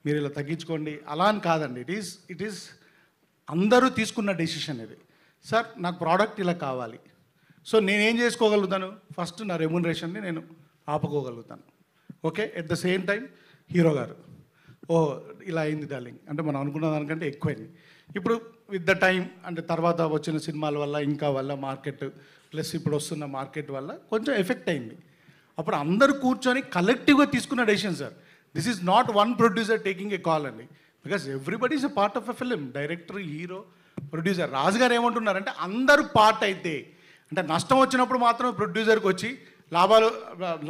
మీరు ఇలా తగ్గించుకోండి అలా అని కాదండి. ఇట్ ఈస్ అందరూ తీసుకున్న డెసిషన్ ఇది. సార్ నాకు ప్రోడక్ట్ ఇలా కావాలి, సో నేనేం చేసుకోగలుగుతాను, ఫస్ట్ నా రెమ్యునరేషన్ని నేను ఆపుకోగలుగుతాను. Okay, at the same time hero గారు ఇలా అయింది డార్లింగ్ అంటే మనం అనుకున్న దానికంటే ఎక్కువైంది. ఇప్పుడు విత్ ద టైం అంటే తర్వాత వచ్చిన సినిమాల వల్ల ఇంకా వల్ల మార్కెట్ ప్లస్ ఇప్పుడు వస్తున్న మార్కెట్ వల్ల కొంచెం ఎఫెక్ట్ అయింది. అప్పుడు అందరూ కూర్చొని కలెక్టివ్గా తీసుకున్న decision sir. This is not one producer taking a call అండి, because everybody is a part of a film. Director, hero, producer. Raju గారు ఏమంటున్నారంటే అందరూ పార్ట్ అయితే, అంటే నష్టం వచ్చినప్పుడు మాత్రం ప్రొడ్యూసర్కి వచ్చి లాభాలు,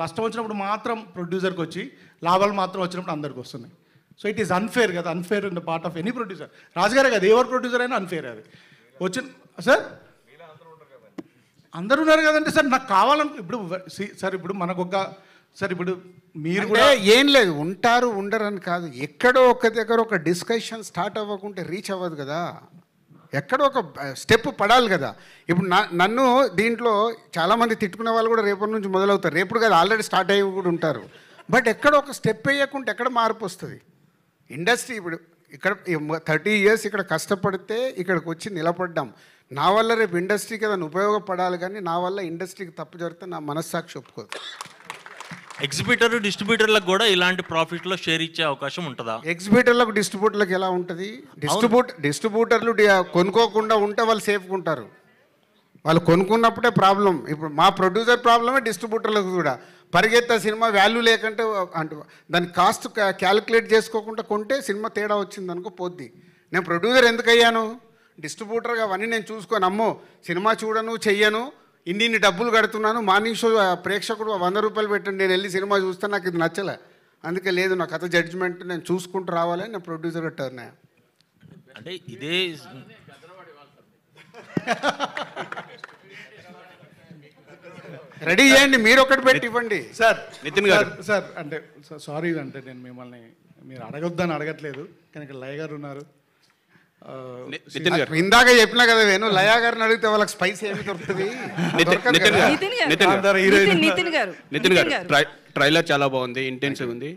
నష్టం వచ్చినప్పుడు మాత్రం ప్రొడ్యూసర్కి వచ్చి లాభాలు మాత్రం వచ్చినప్పుడు అందరికి వస్తున్నాయి. సో ఇట్ ఈస్ అన్ఫేర్ కదా, unfair in the part of any producer. రాజుగారే కదా, ఎవరు ప్రొడ్యూసర్ అయినా అన్ఫేర్ అది వచ్చిన. సార్ అందరూ ఉన్నారు కదంటే సార్, నాకు కావాలను ఇప్పుడు సార్ ఇప్పుడు మనకు ఒక సార్ ఇప్పుడు మీరు కూడా ఏం లేదు, ఉంటారు ఉండరు అని కాదు, ఎక్కడో ఒక దగ్గర ఒక డిస్కషన్ స్టార్ట్ అవ్వకుంటే రీచ్ అవ్వదు కదా, ఎక్కడో ఒక స్టెప్ పడాలి కదా. ఇప్పుడు నన్ను దీంట్లో చాలామంది తిట్టుకునే వాళ్ళు కూడా రేపటి నుంచి మొదలవుతారు, రేపుడు కదా ఆల్రెడీ స్టార్ట్ అయ్యి కూడా ఉంటారు. బట్ ఎక్కడ ఒక స్టెప్ వేయకుంటే ఎక్కడ మార్పు వస్తుంది? ఇండస్ట్రీ ఇప్పుడు ఇక్కడ 30 years ఇక్కడ కష్టపడితే ఇక్కడికి వచ్చి నిలబడ్డాం. నా వల్ల రేపు ఇండస్ట్రీకి ఏదైనా ఉపయోగపడాలి, కానీ నా వల్ల ఇండస్ట్రీకి తప్పు జరిగితే నా మనస్సాక్షి ఒప్పుకోదు. ఎగ్జిబిటర్, డిస్ట్రిబ్యూటర్లకు కూడా ఇలాంటి ప్రాఫిట్లో షేర్ ఇచ్చే అవకాశం ఉంటుందా? ఎగ్జిబిటర్లకు, డిస్ట్రిబ్యూటర్లకు ఎలా ఉంటుంది? డిస్ట్రిబ్యూటర్లు కొనుక్కోకుండా ఉంటే వాళ్ళు సేఫ్గా ఉంటారు. వాళ్ళు కొనుక్కున్నప్పుడే ప్రాబ్లం. ఇప్పుడు మా ప్రొడ్యూసర్ ప్రాబ్లమే డిస్ట్రిబ్యూటర్లకు కూడా. పరిగెత్తే సినిమా వాల్యూ లేకుంటే అంటే దాని కాస్ట్ క్యాలిక్యులేట్ చేసుకోకుండా కొంటే సినిమా తేడా వచ్చింది అనుకో పోద్ది. నేను ప్రొడ్యూసర్ ఎందుకు అయ్యాను? డిస్ట్రిబ్యూటర్గా అవన్నీ నేను చూసుకొని అమ్మో సినిమా చూడను, చెయ్యను, ఇన్ని డబ్బులు కడుతున్నాను, మార్నింగ్ షో ప్రేక్షకుడు 100 రూపాయలు పెట్టండి, నేను వెళ్ళి సినిమా చూస్తే నాకు ఇది నచ్చలే, అందుకే లేదు నా కథ జడ్జిమెంట్ నేను చూసుకుంటూ రావాలని నేను ప్రొడ్యూసర్గా టర్న్ అయ్యా. అంటే ఇదే రెడీ చేయండి, మీరు ఒకటి పెట్టి ఇవ్వండి సార్. నితిన్ గారు సార్ అంటే సారీ అంటే నేను మిమ్మల్ని మీరు అడగొద్దని అడగట్లేదు, కానీ ఇక్కడ లయ గారు ఉన్నారు. నితిన్ గారు ఇందాక చెప్పినా కదా వేణు, లయా గారిని అడిగితే వాళ్ళకి స్పైస్ ఏమి దొరుకుతుంది? నితిన్ గారు ట్రైలర్ చాలా బాగుంది, ఇంటెన్సివ్ ఉంది.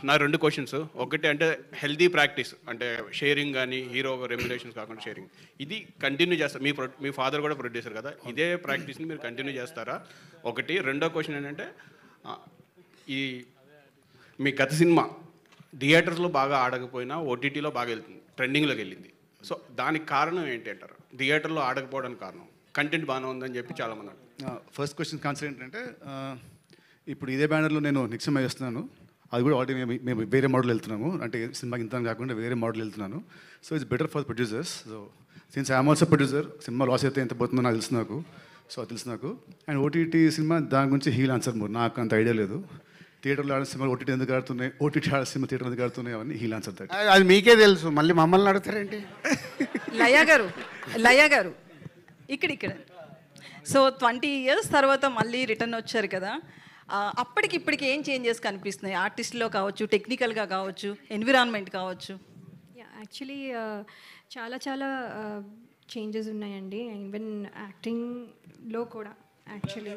నా 2 క్వశ్చన్స్. ఒకటి అంటే హెల్దీ ప్రాక్టీస్ అంటే షేరింగ్ కానీ హీరో రెమ్యునరేషన్స్ కాకుండా షేరింగ్, ఇది కంటిన్యూ చేస్తారు. మీ ఫాదర్ కూడా ప్రొడ్యూసర్ కదా, ఇదే ప్రాక్టీస్ని మీరు కంటిన్యూ చేస్తారా? ఒకటి. రెండో క్వశ్చన్ ఏంటంటే ఈ మీ గత సినిమా థియేటర్స్లో బాగా ఆడకపోయినా ఓటీటీలో బాగా వెళ్తుంది, ట్రెండింగ్లోకి వెళ్ళింది. సో దానికి కారణం ఏంటి అంటారు? థియేటర్లో ఆడకపోవడానికి కారణం కంటెంట్ బాగానే ఉందని చెప్పి చాలామంది అంటారు. ఫస్ట్ క్వశ్చన్ ఆన్సర్ ఏంటంటే ఇప్పుడు ఇదే బ్యానర్లో నేను నెక్స్ట్ సినిమా చేస్తున్నాను, అది కూడా ఆల్రెడీ మేము వేరే మోడల్ వెళ్తున్నాము, అంటే సినిమాకి ఇంత కాకుండా వేరే మోడల్ వెళ్తున్నాను. So it's better for producers. So since I'm also producer, cinema loss అయితే ఎంత పోతుందో నాకు తెలుసు నాకు. సో అది తెలుసు నాకు. అండ్ ఓటీటీ సినిమా దాని గురించి హీల్ ఆన్సర్ మోర్, నాకు అంత ఐడియా లేదు. థియేటర్లో ఆడే సినిమా ఓటీటీ ఎందుకు ఆడుతున్నాయి, ఓటీటీ ఆడే సినిమా థియేటర్ ఎందుకు ఆడుతున్నాయి, అవన్నీ హీల్ ఆన్సర్. అది మీకే తెలుసు, మళ్ళీ మమ్మల్ని అడుగుతారేంటి? లయ గారు ఇక్కడ సో 20 years తర్వాత మళ్ళీ రిటర్న్ వచ్చారు కదా, అప్పటికి ఇప్పటికి ఏం చేంజెస్ కనిపిస్తున్నాయి? ఆర్టిస్ట్లో కావచ్చు, టెక్నికల్గా కావచ్చు, ఎన్విరాన్మెంట్ కావచ్చు. యాక్చువల్లీ చాలా చాలా చేంజెస్ ఉన్నాయండి. ఈవెన్ యాక్టింగ్లో కూడా యాక్చువల్లీ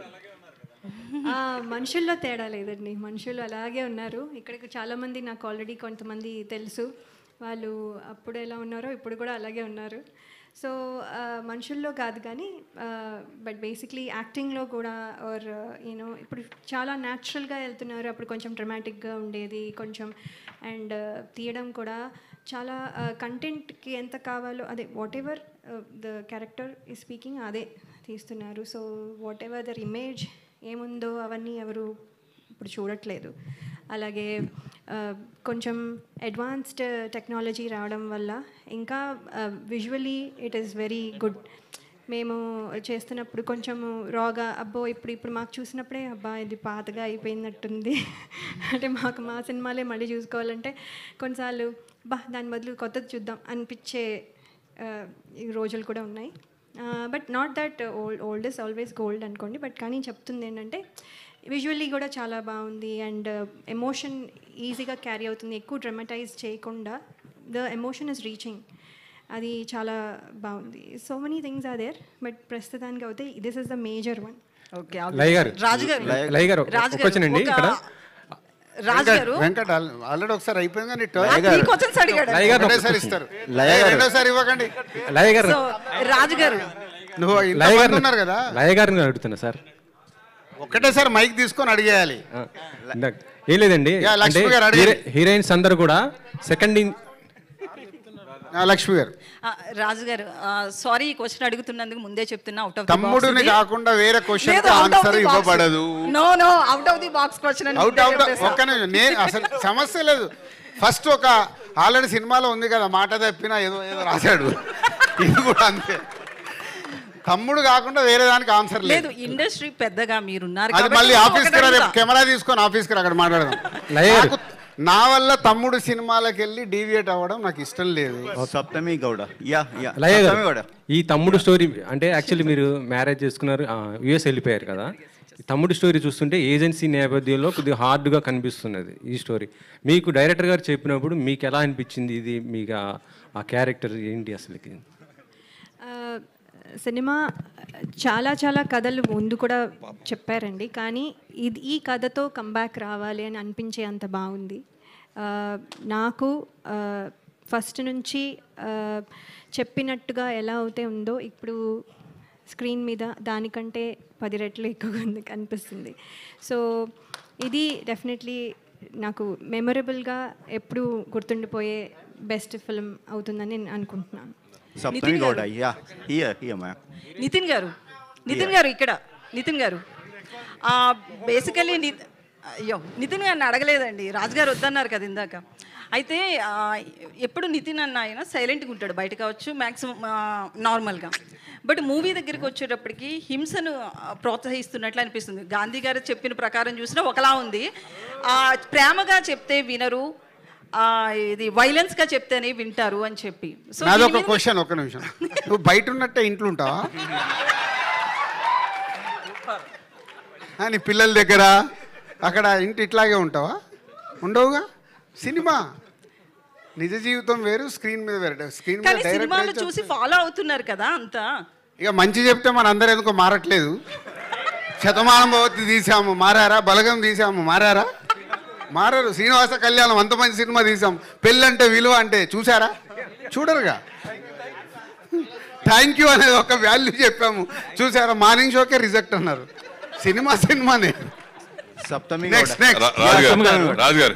మనుషుల్లో తేడా లేదండి, మనుషులు అలాగే ఉన్నారు. ఇక్కడికి చాలామంది నాకు ఆల్రెడీ కొంతమంది తెలుసు, వాళ్ళు అప్పుడు ఎలా ఉన్నారో ఇప్పుడు కూడా అలాగే ఉన్నారు. సో మనుషుల్లో కాదు కానీ బట్ బేసిక్లీ యాక్టింగ్లో కూడా ఆర్ యూనో ఇప్పుడు చాలా న్యాచురల్గా వెళ్తున్నారు. అప్పుడు కొంచెం డ్రమాటిక్గా ఉండేది కొంచెం, అండ్ తీయడం కూడా చాలా కంటెంట్కి ఎంత కావాలో అదే వాట్ ఎవర్ ద క్యారెక్టర్ ఈ స్పీకింగ్ అదే తీస్తున్నారు. So whatever their image ఏముందో అవన్నీ ఎవరు ఇప్పుడు చూడట్లేదు. అలాగే కొంచెం అడ్వాన్స్డ్ టెక్నాలజీ రావడం వల్ల ఇంకా visually it is very good. మేము చేస్తున్నప్పుడు కొంచెం రాగా అబ్బో ఇప్పుడు మాకు చూసినప్పుడే అబ్బా ఇది పాతగా అయిపోయినట్టుంది అంటే మాకు మా సినిమాలే మళ్ళీ చూసుకోవాలంటే కొన్నిసార్లు దాని బదులు కొత్తది చూద్దాం అనిపించే రోజులు కూడా ఉన్నాయి. But not that old is always gold అనుకోండి, బట్ కానీ చెప్తుంది ఏంటంటే విజువల్లీ కూడా చాలా బాగుంది అండ్ ఎమోషన్ ఈజీగా క్యారీ అవుతుంది, ఎక్కువ డ్రమటైజ్ చేయకుండా ద ఎమోషన్ ఇస్ రీచింగ్, అది చాలా బాగుంది. So many things are there, but ప్రస్తుతానికి అయితే this is the major one. Okay Laya గారు ఇక్కడ రాజు గారు వెంకట్ ఆల్రెడీ ఒకసారి అయిపోయింది కానీ త్రీ క్వశ్చన్స్ అడిగాడు. ఒకటేసారి ఇస్తారు, రెండోసారి ఇవ్వకండి. సో రాజు గారు నువ్వు ఇంతమంది ఉన్నారు కదా, లయ గారిని అడుగుతున్నా సార్. ఒకటేసారి మైక్ తీసుకొని అడిగేయాలి. ఏం లేదండి, లక్ష్మి గారు అడిగారు. హీరోయిన్స్ అందరూ కూడా సెకండ్ లక్ష్మి గారు. రాజు గారు సారీ, ఈ క్వశ్చన్ అడుగుతున్నందుకు ముందే చెప్తున్నా, అవుట్ ఆఫ్ తమ్ముడిని కాకుండా వేరే క్వశ్చన్ ఆన్సర్ ఇవ్వబడదు. No out of the box question. ఒక్క నేను అసలు సమస్య లేదు. ఫస్ట్ ఒక ఆల్రెడీ సినిమాలో ఉంది కదా, మాట తప్పినా ఏదో ఏదో రాశాడు, ఇది కూడా అంతే. తమ్ముడు కాకుండా వేరే దానికి ఆన్సర్ లేదు. ఇండస్ట్రీ పెద్దగా మీరున్నారు, అది మళ్ళీ ఆఫీస్కి రా, రేపు కెమెరా తీసుకొని ఆఫీస్కి రా, అక్కడ మాట్లాడదాం. నా వల్ల తమ్ముడు సినిమాలకు వెళ్ళి డీవియేట్ అవ్వడం నాకు ఇష్టం లేదు. సప్తమి గౌడ. ఈ తమ్ముడు స్టోరీ అంటే యాక్చువల్లీ మీరు మ్యారేజ్ చేసుకున్నారు, యుఎస్ వెళ్ళిపోయారు కదా. ఈ తమ్ముడు స్టోరీ చూస్తుంటే ఏజెన్సీ నేపథ్యంలో కొద్దిగా హార్డ్గా కనిపిస్తున్నది ఈ స్టోరీ. మీకు డైరెక్టర్ గారు చెప్పినప్పుడు మీకు ఎలా అనిపించింది? ఇది మీకు ఆ క్యారెక్టర్ ఏంటి అసలుకి? సినిమా చాలా చాలా కథలు ముందు కూడా చెప్పారండి, కానీ ఈ కథతో కంబ్యాక్ రావాలి అని అనిపించే అంత బాగుంది. నాకు ఫస్ట్ నుంచి చెప్పినట్టుగా ఎలా అయితే ఉందో ఇప్పుడు స్క్రీన్ మీద దానికంటే 10 రెట్లు ఎక్కువగా ఉంది అనిపిస్తుంది. సో ఇది డెఫినెట్లీ నాకు మెమొరబుల్గా ఎప్పుడు గుర్తుండిపోయే బెస్ట్ ఫిల్మ్ అవుతుందని నేను అనుకుంటున్నాను. నితిన్ గారు ఇక్కడ నితిన్ గారు బేసికలీ నితిన్ గారిని అడగలేదండి, రాజుగారు వద్దన్నారు కదా ఇందాక. అయితే ఎప్పుడు నితిన్ అన్న ఆయన సైలెంట్గా ఉంటాడు, బయట కావచ్చు మ్యాక్సిమం నార్మల్గా. బట్ మూవీ దగ్గరికి వచ్చేటప్పటికి హింసను ప్రోత్సహిస్తున్నట్లు అనిపిస్తుంది. గాంధీ గారు చెప్పిన ప్రకారం చూసినా ఒకలా ఉంది. ప్రేమగా చెప్తే వినరు, ఇది వైలెన్స్గా చెప్తేనే వింటారు అని చెప్పి. సో నాదొక క్వశ్చన్, ఒక్క నిమిషం. నువ్వు బయట ఉన్నట్టే ఇంట్లో ఉంటావా? నీ పిల్లల దగ్గర అక్కడ ఇంటి ఇట్లాగే ఉంటావా? ఉండవుగా. సినిమా నిజ జీవితం వేరు, స్క్రీన్ మీద వేరు. స్క్రీన్ మీద సినిమాలు చూసి ఫాలో అవుతున్నారు కదా అంతా. ఇక మంచి చెప్తే మన అందరు ఎందుకో మారట్లేదు. శతమానం భవతి తీసాము, మారారా? బలగం తీసాము, మారారా? మారారు. శ్రీనివాస కళ్యాణం అంత మంచి సినిమా తీసాం, పెళ్ళంటే విలువ అంటే చూసారా? చూడరుగా. థ్యాంక్ యూ అనేది ఒక వాల్యూ చెప్పాము, చూసారా? మార్నింగ్ షోకే రిజెక్ట్ అన్నారు. సినిమానే. సప్తమి రాజుగారు,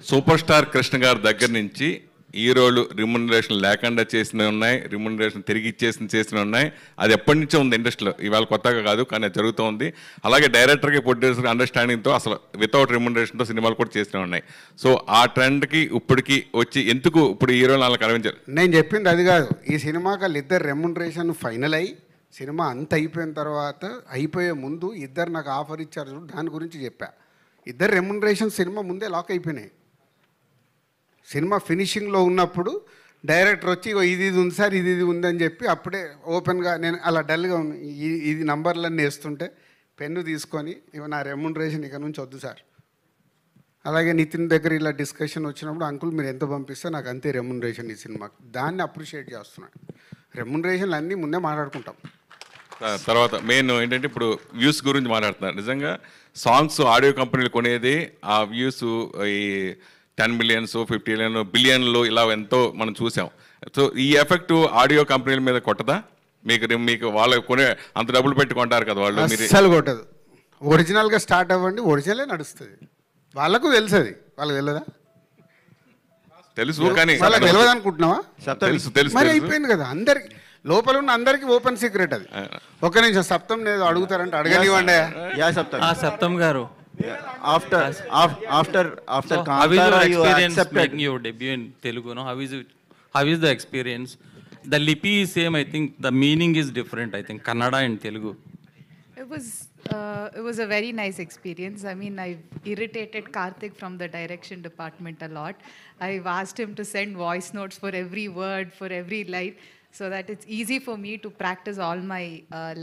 సూపర్ స్టార్ కృష్ణ గారి దగ్గర నుంచి హీరోలు రిమ్యునరేషన్ లేకుండా చేసినవి ఉన్నాయి, రిమ్యునరేషన్ తిరిగి చేసినవి ఉన్నాయి. అది ఎప్పటి నుంచో ఉంది ఇండస్ట్రీలో, ఇవాళ కొత్తగా కాదు, కానీ అది జరుగుతూ ఉంది. అలాగే డైరెక్టర్కి ప్రొడ్యూసర్కి అండర్స్టాండింగ్తో అసలు వితౌట్ రిమ్యునరేషన్తో సినిమాలు కూడా చేసినవి ఉన్నాయి. సో ఆ ట్రెండ్కి ఇప్పటికి వచ్చి ఎందుకు ఇప్పుడు హీరోలు అలా కనిపించారు? నేను చెప్పింది అది కాదు. ఈ సినిమాకి వాళ్ళు ఇద్దరు రెమ్యునరేషన్ ఫైనల్ అయ్యి సినిమా అంత అయిపోయిన తర్వాత, అయిపోయే ముందు ఇద్దరు నాకు ఆఫర్ ఇచ్చారు చూడు, దాని గురించి చెప్పా. ఇద్దరు రెమ్యునరేషన్ సినిమా ముందే లాక్ అయిపోయినాయి. సినిమా ఫినిషింగ్లో ఉన్నప్పుడు డైరెక్టర్ వచ్చి ఇది ఉంది సార్, ఇది ఉందని చెప్పి అప్పుడే ఓపెన్గా నేను అలా డల్గా ఇది నంబర్లన్నీ వేస్తుంటే పెన్ను తీసుకొని ఇవి నా రెమ్యునరేషన్ ఇక నుంచి వద్దు సార్. అలాగే నితిన్ దగ్గర ఇలా డిస్కషన్ వచ్చినప్పుడు, అంకుల్ మీరు ఎంత పంపిస్తే నాకు అంతే రెమ్యునరేషన్ ఈ సినిమాకి. దాన్ని అప్రిషియేట్ చేస్తున్నాడు. రెమ్యునరేషన్లు అన్నీ ముందే మాట్లాడుకుంటాం. తర్వాత మెయిన్ ఏంటంటే ఇప్పుడు వ్యూస్ గురించి మాట్లాడుతున్నారు. నిజంగా సాంగ్స్ ఆడియో కంపెనీలు కొనేది ఆ వ్యూస్ ఈ 10 మిలియన్స్ 50 బిలియన్లు ఇలా ఎంతో మనం చూసాం. సో ఈ ఎఫెక్ట్ ఆడియో కంపెనీల మీద కొట్టదా? మీకు వాళ్ళు కొనే అంత డబ్బులు పెట్టి కొంటారు కదా వాళ్ళు. అస్సలు కొట్టదు. ఒరిజినల్గా స్టార్ట్ అవ్వండి, ఒరిజినలే నడుస్తుంది. వాళ్ళకు తెలుసు, అది వాళ్ళకి తెలియదా? తెలుసు, కానీ వాళ్ళకి తెలియదు అనుకుంటున్నావా? తెలుసు మరి అయిపోయింది కదా. అందరికి లోపల ఉన్న అందరికి ఓపెన్ సీక్రెట్ అది. ఒక నిమిషం, సప్తం లేదు అడుగుతారంటే అడగనివ్వండి. సప్తం గారు, after how is your experience making your debut in Telugu? No, how is the experience? The lipi is same, I think the meaning is different, I think Kannada and Telugu. It was a very nice experience. I mean, I've irritated Karthik from the direction department a lot. I've asked him to send voice notes for every word, for every line, so that it's easy for me to practice all my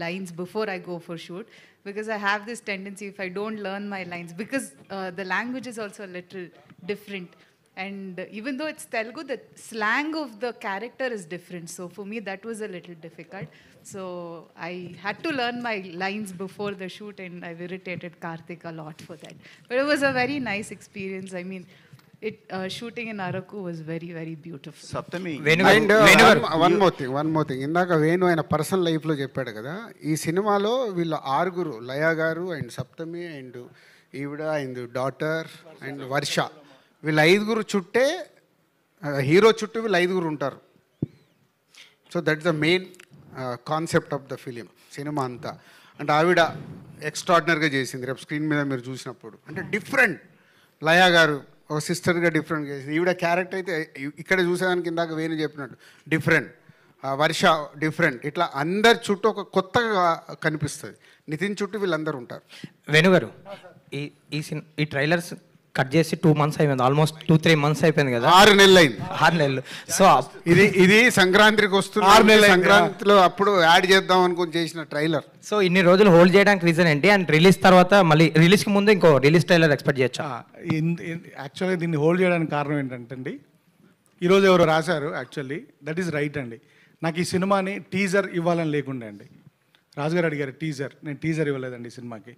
lines before I go for shoot. Because I have this tendency, if I don't learn my lines, because the language is also a little different. And even though it's Telugu, the slang of the character is different. So for me, that was a little difficult. So I had to learn my lines before the shoot, and I've irritated Karthik a lot for that. But it was a very nice experience. I mean, shooting in Araku was very, very beautiful. Saptami. And one more thing ఇందాక వేణు ఆయన personal లైఫ్లో చెప్పాడు కదా, ఈ సినిమాలో వీళ్ళ 6 లయా గారు and Saptami and ఈవిడ అండ్ డాటర్ అండ్ వర్ష, వీళ్ళ 5 చుట్టే హీరో చుట్టూ వీళ్ళు 5 ఉంటారు. So that's the main concept of the film cinema అంతా. అంటే ఆవిడ ఎక్స్ట్రాడినరీగా చేసింది, రేపు స్క్రీన్ మీద మీరు చూసినప్పుడు. అంటే డిఫరెంట్, లయా గారు ఒక సిస్టర్గా డిఫరెంట్గా చేసింది. ఈవిడ క్యారెక్టర్ అయితే ఇక్కడ చూసేదానికి ఇందాక వేణు చెప్పినట్టు డిఫరెంట్, వర్ష డిఫరెంట్, ఇట్లా అందరి చుట్టూ ఒక కొత్తగా కనిపిస్తుంది. నితిన్ చుట్టూ వీళ్ళందరూ ఉంటారు. వేణుగారు, ఈ ట్రైలర్స్ కట్ చేసి 2 months అయిపోయింది, ఆల్మోస్ట్ 2-3 months అయిపోయింది కదా. 6 నెలలు అయింది. 6 నెలలు. సో ఇది సంక్రాంతికి వస్తుంది, సంక్రాంతిలో అప్పుడు యాడ్ చేద్దాం అనుకుని చేసిన ట్రైలర్. సో ఇన్ని రోజులు హోల్డ్ చేయడానికి రీజన్ ఏంటి? అండ్ రిలీజ్ తర్వాత మళ్ళీ రిలీజ్కి ముందు ఇంకో రిలీజ్ ట్రైలర్ ఎక్స్పెక్ట్ చేయొచ్చా? యాక్చువల్గా దీన్ని హోల్డ్ చేయడానికి కారణం ఏంటంటే అండి, ఈరోజు ఎవరు రాశారు, యాక్చువల్లీ దట్ ఈస్ రైట్ అండి. నాకు ఈ సినిమాని టీజర్ ఇవ్వాలని లేకుండే అండి. రాజుగారు అడిగారు టీజర్, నేను టీజర్ ఇవ్వలేదండి ఈ సినిమాకి.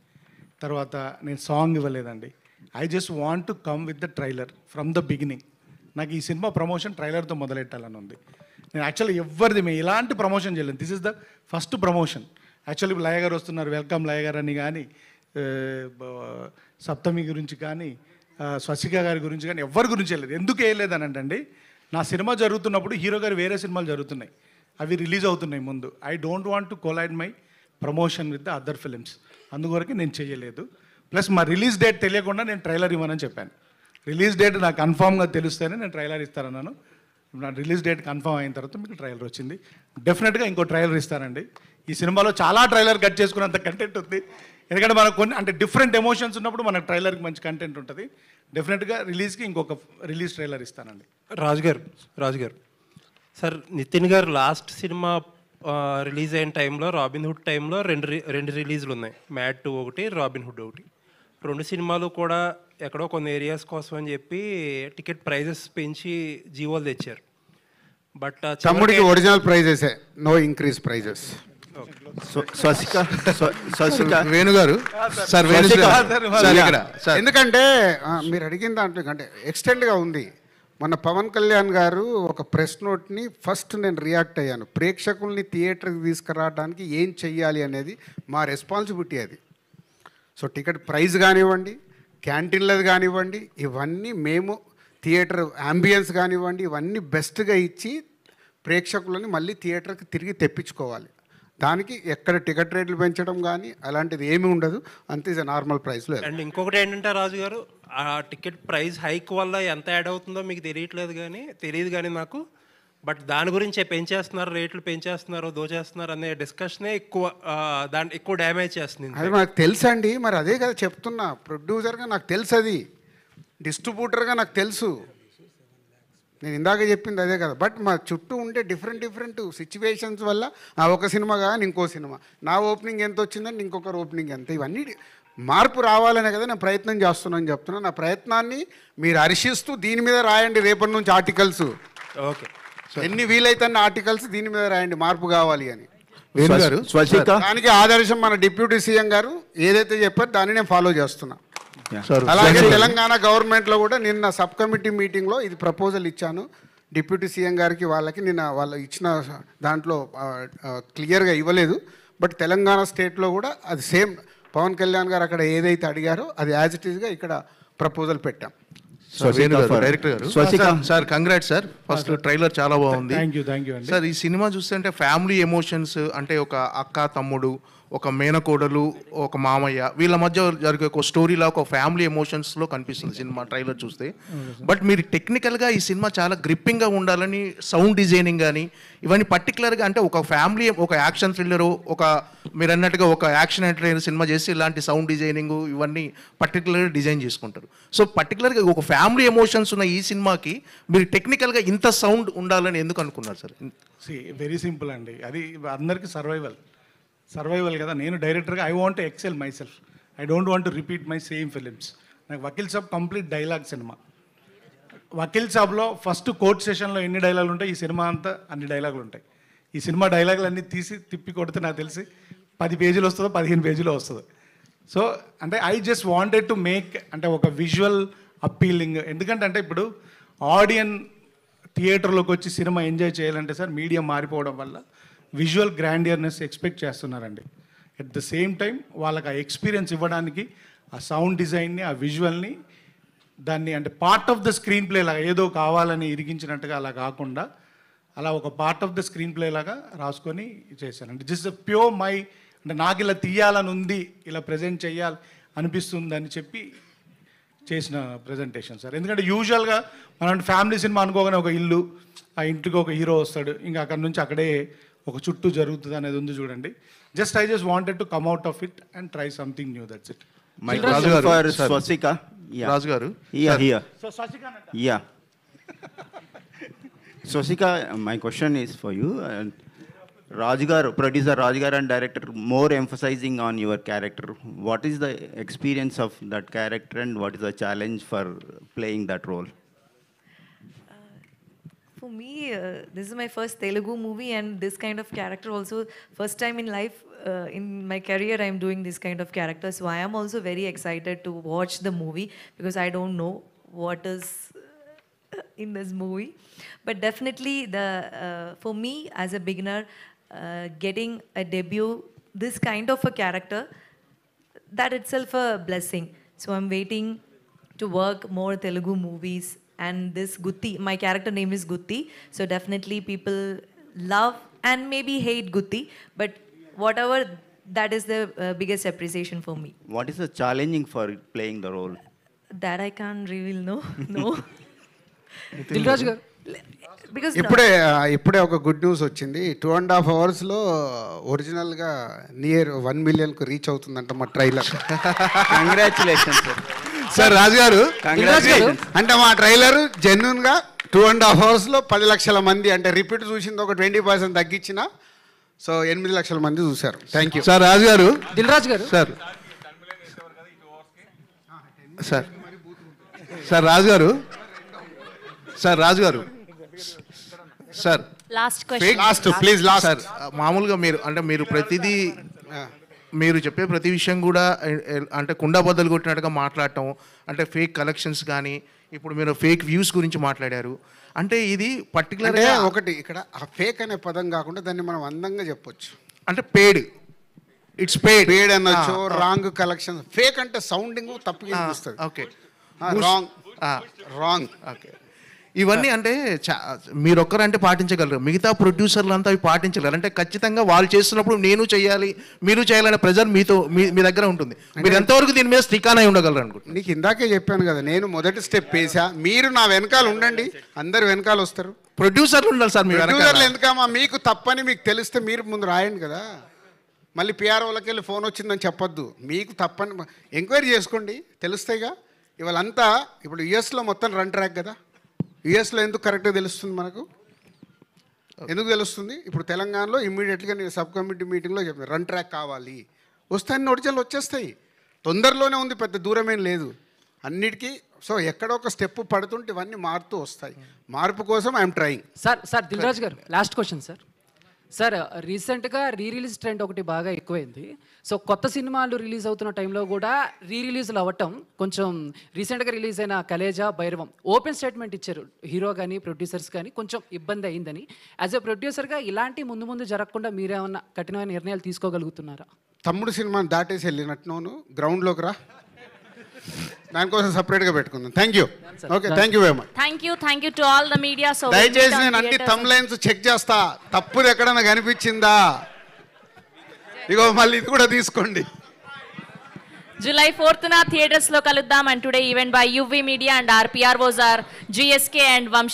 తర్వాత నేను సాంగ్ ఇవ్వలేదండి. I just want to come with the trailer from the beginning. నాకు ఈ సినిమా ప్రమోషన్ ట్రైలర్తో మొదలెట్టాలని ఉంది. నేను యాక్చువల్లీ ఎవరిది మేము ఇలాంటి ప్రమోషన్ చేయలేదు. This is the first promotion. Actually Laya గారు వస్తున్నారు, వెల్కమ్ లయ గారు అని కానీ, సప్తమి గురించి కానీ, స్వసిక గారి గురించి కానీ ఎవరి గురించి వెళ్ళలేదు. ఎందుకు వేయలేదు అని అంటే, నా సినిమా జరుగుతున్నప్పుడు హీరో గారు వేరే సినిమాలు జరుగుతున్నాయి, అవి రిలీజ్ అవుతున్నాయి ముందు. I don't want to collide my promotion with the other films. అందువరకు నేను చేయలేదు. ప్లస్ మా రిలీజ్ డేట్ తెలియకుండా నేను ట్రైలర్ ఇవ్వనని చెప్పాను. రిలీజ్ డేట్ నాకు కన్ఫామ్గా తెలిస్తేనే నేను ట్రైలర్ ఇస్తానన్నాను. నా రిలీజ్ డేట్ కన్ఫామ్ అయిన తర్వాత మీకు ట్రైలర్ వచ్చింది. డెఫినెట్గా ఇంకో ట్రైలర్ ఇస్తానండి. ఈ సినిమాలో చాలా ట్రైలర్ కట్ చేసుకున్నంత కంటెంట్ ఉంది. ఎందుకంటే మనకు కొన్ని అంటే డిఫరెంట్ ఎమోషన్స్ ఉన్నప్పుడు మనకు ట్రైలర్కి మంచి కంటెంట్ ఉంటుంది. డెఫినెట్గా రిలీజ్కి ఇంకొక రిలీజ్ ట్రైలర్ ఇస్తానండి. రాజు గారు సార్, నితిన్ గారు లాస్ట్ సినిమా రిలీజ్ అయిన టైంలో, రాబిన్ హుడ్ టైంలో రెండు రిలీజులు ఉన్నాయి. మ్యాడ్ 2 ఒకటి, రాబిన్ హుడ్ ఒకటి. 2 సినిమాలు కూడా ఎక్కడో కొన్ని ఏరియాస్ కోసం అని చెప్పి టికెట్ ప్రైజెస్ పెంచి జీవోలు తెచ్చారు. బట్ తమ్ముడికి original prices, no increase prices. వేణుగారు సార్, ఎందుకంటే మీరు అడిగిన దాంట్లో అంటే ఎక్స్టెండ్గా ఉంది. మొన్న పవన్ కళ్యాణ్ గారు ఒక ప్రెస్ నోట్ని ఫస్ట్ నేను రియాక్ట్ అయ్యాను. ప్రేక్షకుల్ని థియేటర్కి తీసుకురావడానికి ఏం చెయ్యాలి అనేది మా రెస్పాన్సిబిలిటీ అది. సో టికెట్ ప్రైస్ కానివ్వండి, క్యాంటీన్లది కానివ్వండి, ఇవన్నీ మేము థియేటర్ అంబియన్స్ కానివ్వండి, ఇవన్నీ బెస్ట్గా ఇచ్చి ప్రేక్షకులని మళ్ళీ థియేటర్కి తిరిగి తెప్పించుకోవాలి. దానికి ఎక్కడ టికెట్ రేట్లు పెంచడం కానీ అలాంటిది ఏమీ ఉండదు. అంతే నార్మల్ ప్రైస్లో. అండ్ ఇంకొకటి ఏంటంటే రాజు గారు, ఆ టికెట్ ప్రైస్ హైక్ వల్ల ఎంత యాడ్ అవుతుందో మీకు తెలియదు కానీ నాకు, బట్ దాని గురించే పెంచేస్తున్నారు, రేట్లు పెంచేస్తున్నారు, దోచేస్తున్నారు అనే డిస్కషనే ఎక్కువ డ్యామేజ్ చేస్తుంది. అది మనకు తెలుసు అండి. మరి అదే కదా చెప్తున్నా, ప్రొడ్యూసర్గా నాకు తెలుసు, అది డిస్ట్రిబ్యూటర్గా నాకు తెలుసు. నేను ఇందాక చెప్పింది అదే కదా. బట్ మా చుట్టూ ఉండే డిఫరెంట్ సిచ్యువేషన్స్ వల్ల ఒక సినిమా కానీ ఇంకో సినిమా, నా ఓపెనింగ్ ఎంత వచ్చిందంటే ఇంకొకరు ఓపెనింగ్ ఎంత, ఇవన్నీ మార్పు రావాలనే కదా నేను ప్రయత్నం చేస్తున్నాను చెప్తున్నా. నా ప్రయత్నాన్ని మీరు హర్షిస్తూ దీని మీద రాయండి రేపటి నుంచి ఆర్టికల్స్. ఓకే, ఎన్ని వీలైతే అన్ని ఆర్టికల్స్ దీని మీద రాయండి, మార్పు కావాలి అని. దానికి ఆదర్శం మన డిప్యూటీ సీఎం గారు ఏదైతే చెప్పారో దాన్ని నేను ఫాలో చేస్తున్నా. అలాగే తెలంగాణ గవర్నమెంట్లో కూడా నిన్న సబ్ కమిటీ మీటింగ్లో ఇది ప్రపోజల్ ఇచ్చాను డిప్యూటీ సీఎం గారికి. వాళ్ళకి నిన్న వాళ్ళు ఇచ్చిన దాంట్లో క్లియర్గా ఇవ్వలేదు. బట్ తెలంగాణ స్టేట్లో కూడా అది సేమ్ పవన్ కళ్యాణ్ గారు అక్కడ ఏదైతే అడిగారో అది యాజ్ ఇట్ ఈస్గా ఇక్కడ ప్రపోజల్ పెట్టాం. డైరెక్టర్ గారు sir, congrats sir. First trailer చాలా బాగుంది. Thank you sir. ఈ సినిమా చూస్తుంటే ఫ్యామిలీ ఎమోషన్స్ అంటే ఒక అక్క తమ్ముడు, ఒక మేనకోడలు, ఒక మామయ్య, వీళ్ళ మధ్య జరిగే ఒక స్టోరీలా ఒక ఫ్యామిలీ ఎమోషన్స్లో కనిపిస్తుంది సినిమా ట్రైలర్ చూస్తే. బట్ మీరు టెక్నికల్గా ఈ సినిమా చాలా గ్రిప్పింగ్గా ఉండాలని సౌండ్ డిజైనింగ్ కానీ ఇవన్నీ పర్టికులర్గా అంటే ఒక ఫ్యామిలీ, ఒక యాక్షన్ థ్రిల్లరు, ఒక మీరు అన్నట్టుగా ఒక యాక్షన్ ఎంటర్టైనర్ సినిమా చేసి ఇలాంటి సౌండ్ డిజైనింగ్ ఇవన్నీ పర్టికులర్గా డిజైన్ చేసుకుంటారు. సో పర్టికులర్గా ఒక ఫ్యామిలీ ఎమోషన్స్ ఉన్న ఈ సినిమాకి మీరు టెక్నికల్గా ఇంత సౌండ్ ఉండాలని ఎందుకు అనుకున్నారు సార్? వెరీ సింపుల్ అండి, అది అందరికీ సర్వైవల్ కదా. నేను డైరెక్టర్గా I want to excel my self. I don't want to repeat my same films. నాకు Vakeel Saab complete dialogue cinema, Vakeel సాబ్లో ఫస్ట్ కోర్ట్ సెషన్లో ఎన్ని డైలాగులు ఉంటాయి, ఈ సినిమా అంతా అన్ని డైలాగులు ఉంటాయి. ఈ సినిమా డైలాగులు అన్నీ తీసి తిప్పి కొడితే నాకు తెలిసి 10 పేజీలు వస్తుందో 15 పేజీలో వస్తుంది. సో అంటే I just wanted to make అంటే ఒక విజువల్ అప్పీలింగ్. ఎందుకంటే అంటే ఇప్పుడు ఆడియన్ థియేటర్లోకి వచ్చి సినిమా ఎంజాయ్ చేయాలంటే సార్ మీడియం మారిపోవడం వల్ల విజువల్ గ్రాండియర్నెస్ ఎక్స్పెక్ట్ చేస్తున్నారండి. ఎట్ ద సేమ్ టైం వాళ్ళకి ఆ ఎక్స్పీరియన్స్ ఇవ్వడానికి ఆ సౌండ్ డిజైన్ని, ఆ విజువల్ని, దాన్ని అంటే part of the screen play లాగా ఏదో కావాలని ఇరిగించినట్టుగా అలా కాకుండా అలా ఒక part of the screen play లాగా రాసుకొని చేశాను. అంటే జస్ట్ ప్యూర్ మై అంటే నాకు ఇలా తీయాలని ఉంది, ఇలా ప్రజెంట్ చేయాలి అనిపిస్తుందని చెప్పి చేసిన ప్రజెంటేషన్ సార్. ఎందుకంటే యూజువల్గా మనం ఫ్యామిలీ సినిమా అనుకోగానే ఒక ఇల్లు, ఆ ఇంటికి ఒక హీరో వస్తాడు, ఇంకా అక్కడ నుంచి అక్కడే ఒక చుట్టూ జరుగుతుంది అనేది ఉంది చూడండి. Just I just wanted to come out of it and try something new, that's it. My question for Swastika. Yeah. Raj garu. Here. So Swastika. Yeah. Swastika, my question is for you. Raj garu, producer Raj garu and director more emphasizing on your character. What is the experience of that character and what is the challenge for playing that role? For me, this is my first Telugu movie and this kind of character also first time in life. In my career, I am doing this kind of character, so I am also very excited to watch the movie because I don't know what is in this movie. But definitely, for me as a beginner, getting a debut this kind of a character, that itself a blessing. So I'm waiting to work more Telugu movies. And this Gutti, my character name is Gutti, so definitely people love and maybe hate Gutti, but whatever, that is the biggest appreciation for me. What is the challenging for playing the role? That I can't reveal, no. Dilraj గారు Because ఇప్పుడే ఒక good news వచ్చింది. 2.5 అవర్స్లో ఒరిజినల్గా near 1 మిలియన్కు reach అవుతుందంట మా trailer. Congratulations sir రాజు గారు, అంటే మా ట్రైలర్ జెన్యున్గా 2.5 అవర్స్లో 10 లక్షల మంది, అంటే రిపీట్ చూసింది ఒక 20% తగ్గించిన, సో 8 లక్షల మంది చూశారు. Thank you sir. రాజు గారు, దిల్రాజ్ గారు సార్ సార్ సార్ రాజు గారు, సార్ రాజు గారు, సార్ సార్ మామూలుగా మీరు ప్రతిదీ మీరు చెప్పే ప్రతి విషయం కూడా అంటే కుండా బద్దలు కొట్టినట్టుగా మాట్లాడటం, అంటే ఫేక్ కలెక్షన్స్ కానీ ఇప్పుడు మీరు ఫేక్ వ్యూస్ గురించి మాట్లాడారు. అంటే ఇది పర్టికులర్ ఒకటి ఇక్కడ ఆ ఫేక్ అనే పదం కాకుండా దాన్ని మనం అందంగా చెప్పొచ్చు. అంటే పేడ్, ఇట్స్ పేడ్ పేడ్ అనొచ్చు, రాంగ్ కలెక్షన్. ఫేక్ అంటే సౌండింగ్ తప్పుగా అనిపిస్తుంది. Okay, wrong. ఓకే, ఇవన్నీ అంటే మీరొక్కరంటే పాటించగలరు, మిగతా ప్రొడ్యూసర్లు అంతా అవి పాటించగలరు. అంటే ఖచ్చితంగా వాళ్ళు చేస్తున్నప్పుడు నేను చేయాలి, మీరు చేయాలనే ప్రెజర్ మీ దగ్గర ఉంటుంది. మీరు ఎంతవరకు దీని మీద స్టికాన్ అయి ఉండగలరు అనుకుంటున్నాను. నీకు ఇందాకే చెప్పాను కదా, నేను మొదటి స్టెప్ వేసా, మీరు నా వెనకాల ఉండండి, అందరు వెనకాల వస్తారు. ప్రొడ్యూసర్లు ఉండాలి సార్. ప్రొడ్యూసర్లు ఎందుకమ్మా, మీకు తప్పని మీకు తెలిస్తే మీరు ముందు రాయండి కదా. మళ్ళీ పిఆర్ఓలకి వెళ్ళి ఫోన్ వచ్చిందని చెప్పొద్దు. మీకు తప్పని ఎంక్వైరీ చేసుకోండి, తెలుస్తాయిగా. ఇవాళంతా ఇప్పుడు యుఎస్లో మొత్తం రన్ ట్రాక్ కదా. యుఎస్లో ఎందుకు కరెక్ట్గా తెలుస్తుంది మనకు? ఎందుకు తెలుస్తుంది? ఇప్పుడు తెలంగాణలో ఇమ్మీడియట్గా నేను సబ్ కమిటీ మీటింగ్లో చెప్పాను, రన్ ట్రాక్ కావాలి. వస్తాయని ఒరిజినల్ వచ్చేస్తాయి, తొందరలోనే ఉంది, పెద్ద దూరమేం లేదు అన్నిటికీ. సో ఎక్కడో ఒక స్టెప్ పడుతుంటే ఇవన్నీ మారుతూ వస్తాయి. మార్పు కోసం ఐఎమ్ ట్రయింగ్. సార్ దిల్రాజ్ గారు, లాస్ట్ క్వశ్చన్ సార్. సార్ రీసెంట్గా రిలీజ్ ట్రెండ్ ఒకటి బాగా ఎక్కువైంది. సో కొత్త సినిమాలు రిలీజ్ అవుతున్న టైంలో కూడా రిలీజ్లు అవ్వటం, కొంచెం రీసెంట్గా రిలీజ్ అయిన కలేజా, భైరవం ఓపెన్ స్టేట్మెంట్ ఇచ్చారు హీరో కానీ ప్రొడ్యూసర్స్ కానీ, కొంచెం ఇబ్బంది అయిందని. యాజ్ ఎ ప్రొడ్యూసర్గా ఇలాంటి ముందు జరగకుండా మీరేమన్నా కఠినమైన నిర్ణయాలు తీసుకోగలుగుతున్నారా? తమ్ముడు సినిమాని దాటేసి వెళ్ళినట్టును గ్రౌండ్లోకి రా, దానికోసం సపరేట్గా పెట్టుకుందాం. Thank you. Okay, thank you very much. Thank you to all the media. So దయచేసి నేను అన్ని థంబ్ లైన్స్ చెక్ చేస్తా, తప్పుది ఎక్కడన్నా కనిపించిందా, ఇగో మళ్ళీ ఇది కూడా తీసుకోండి. July 4th థియేటర్స్ లో కలుద్దాం. And today event by UV media and RPROs are GSK and Vamshi.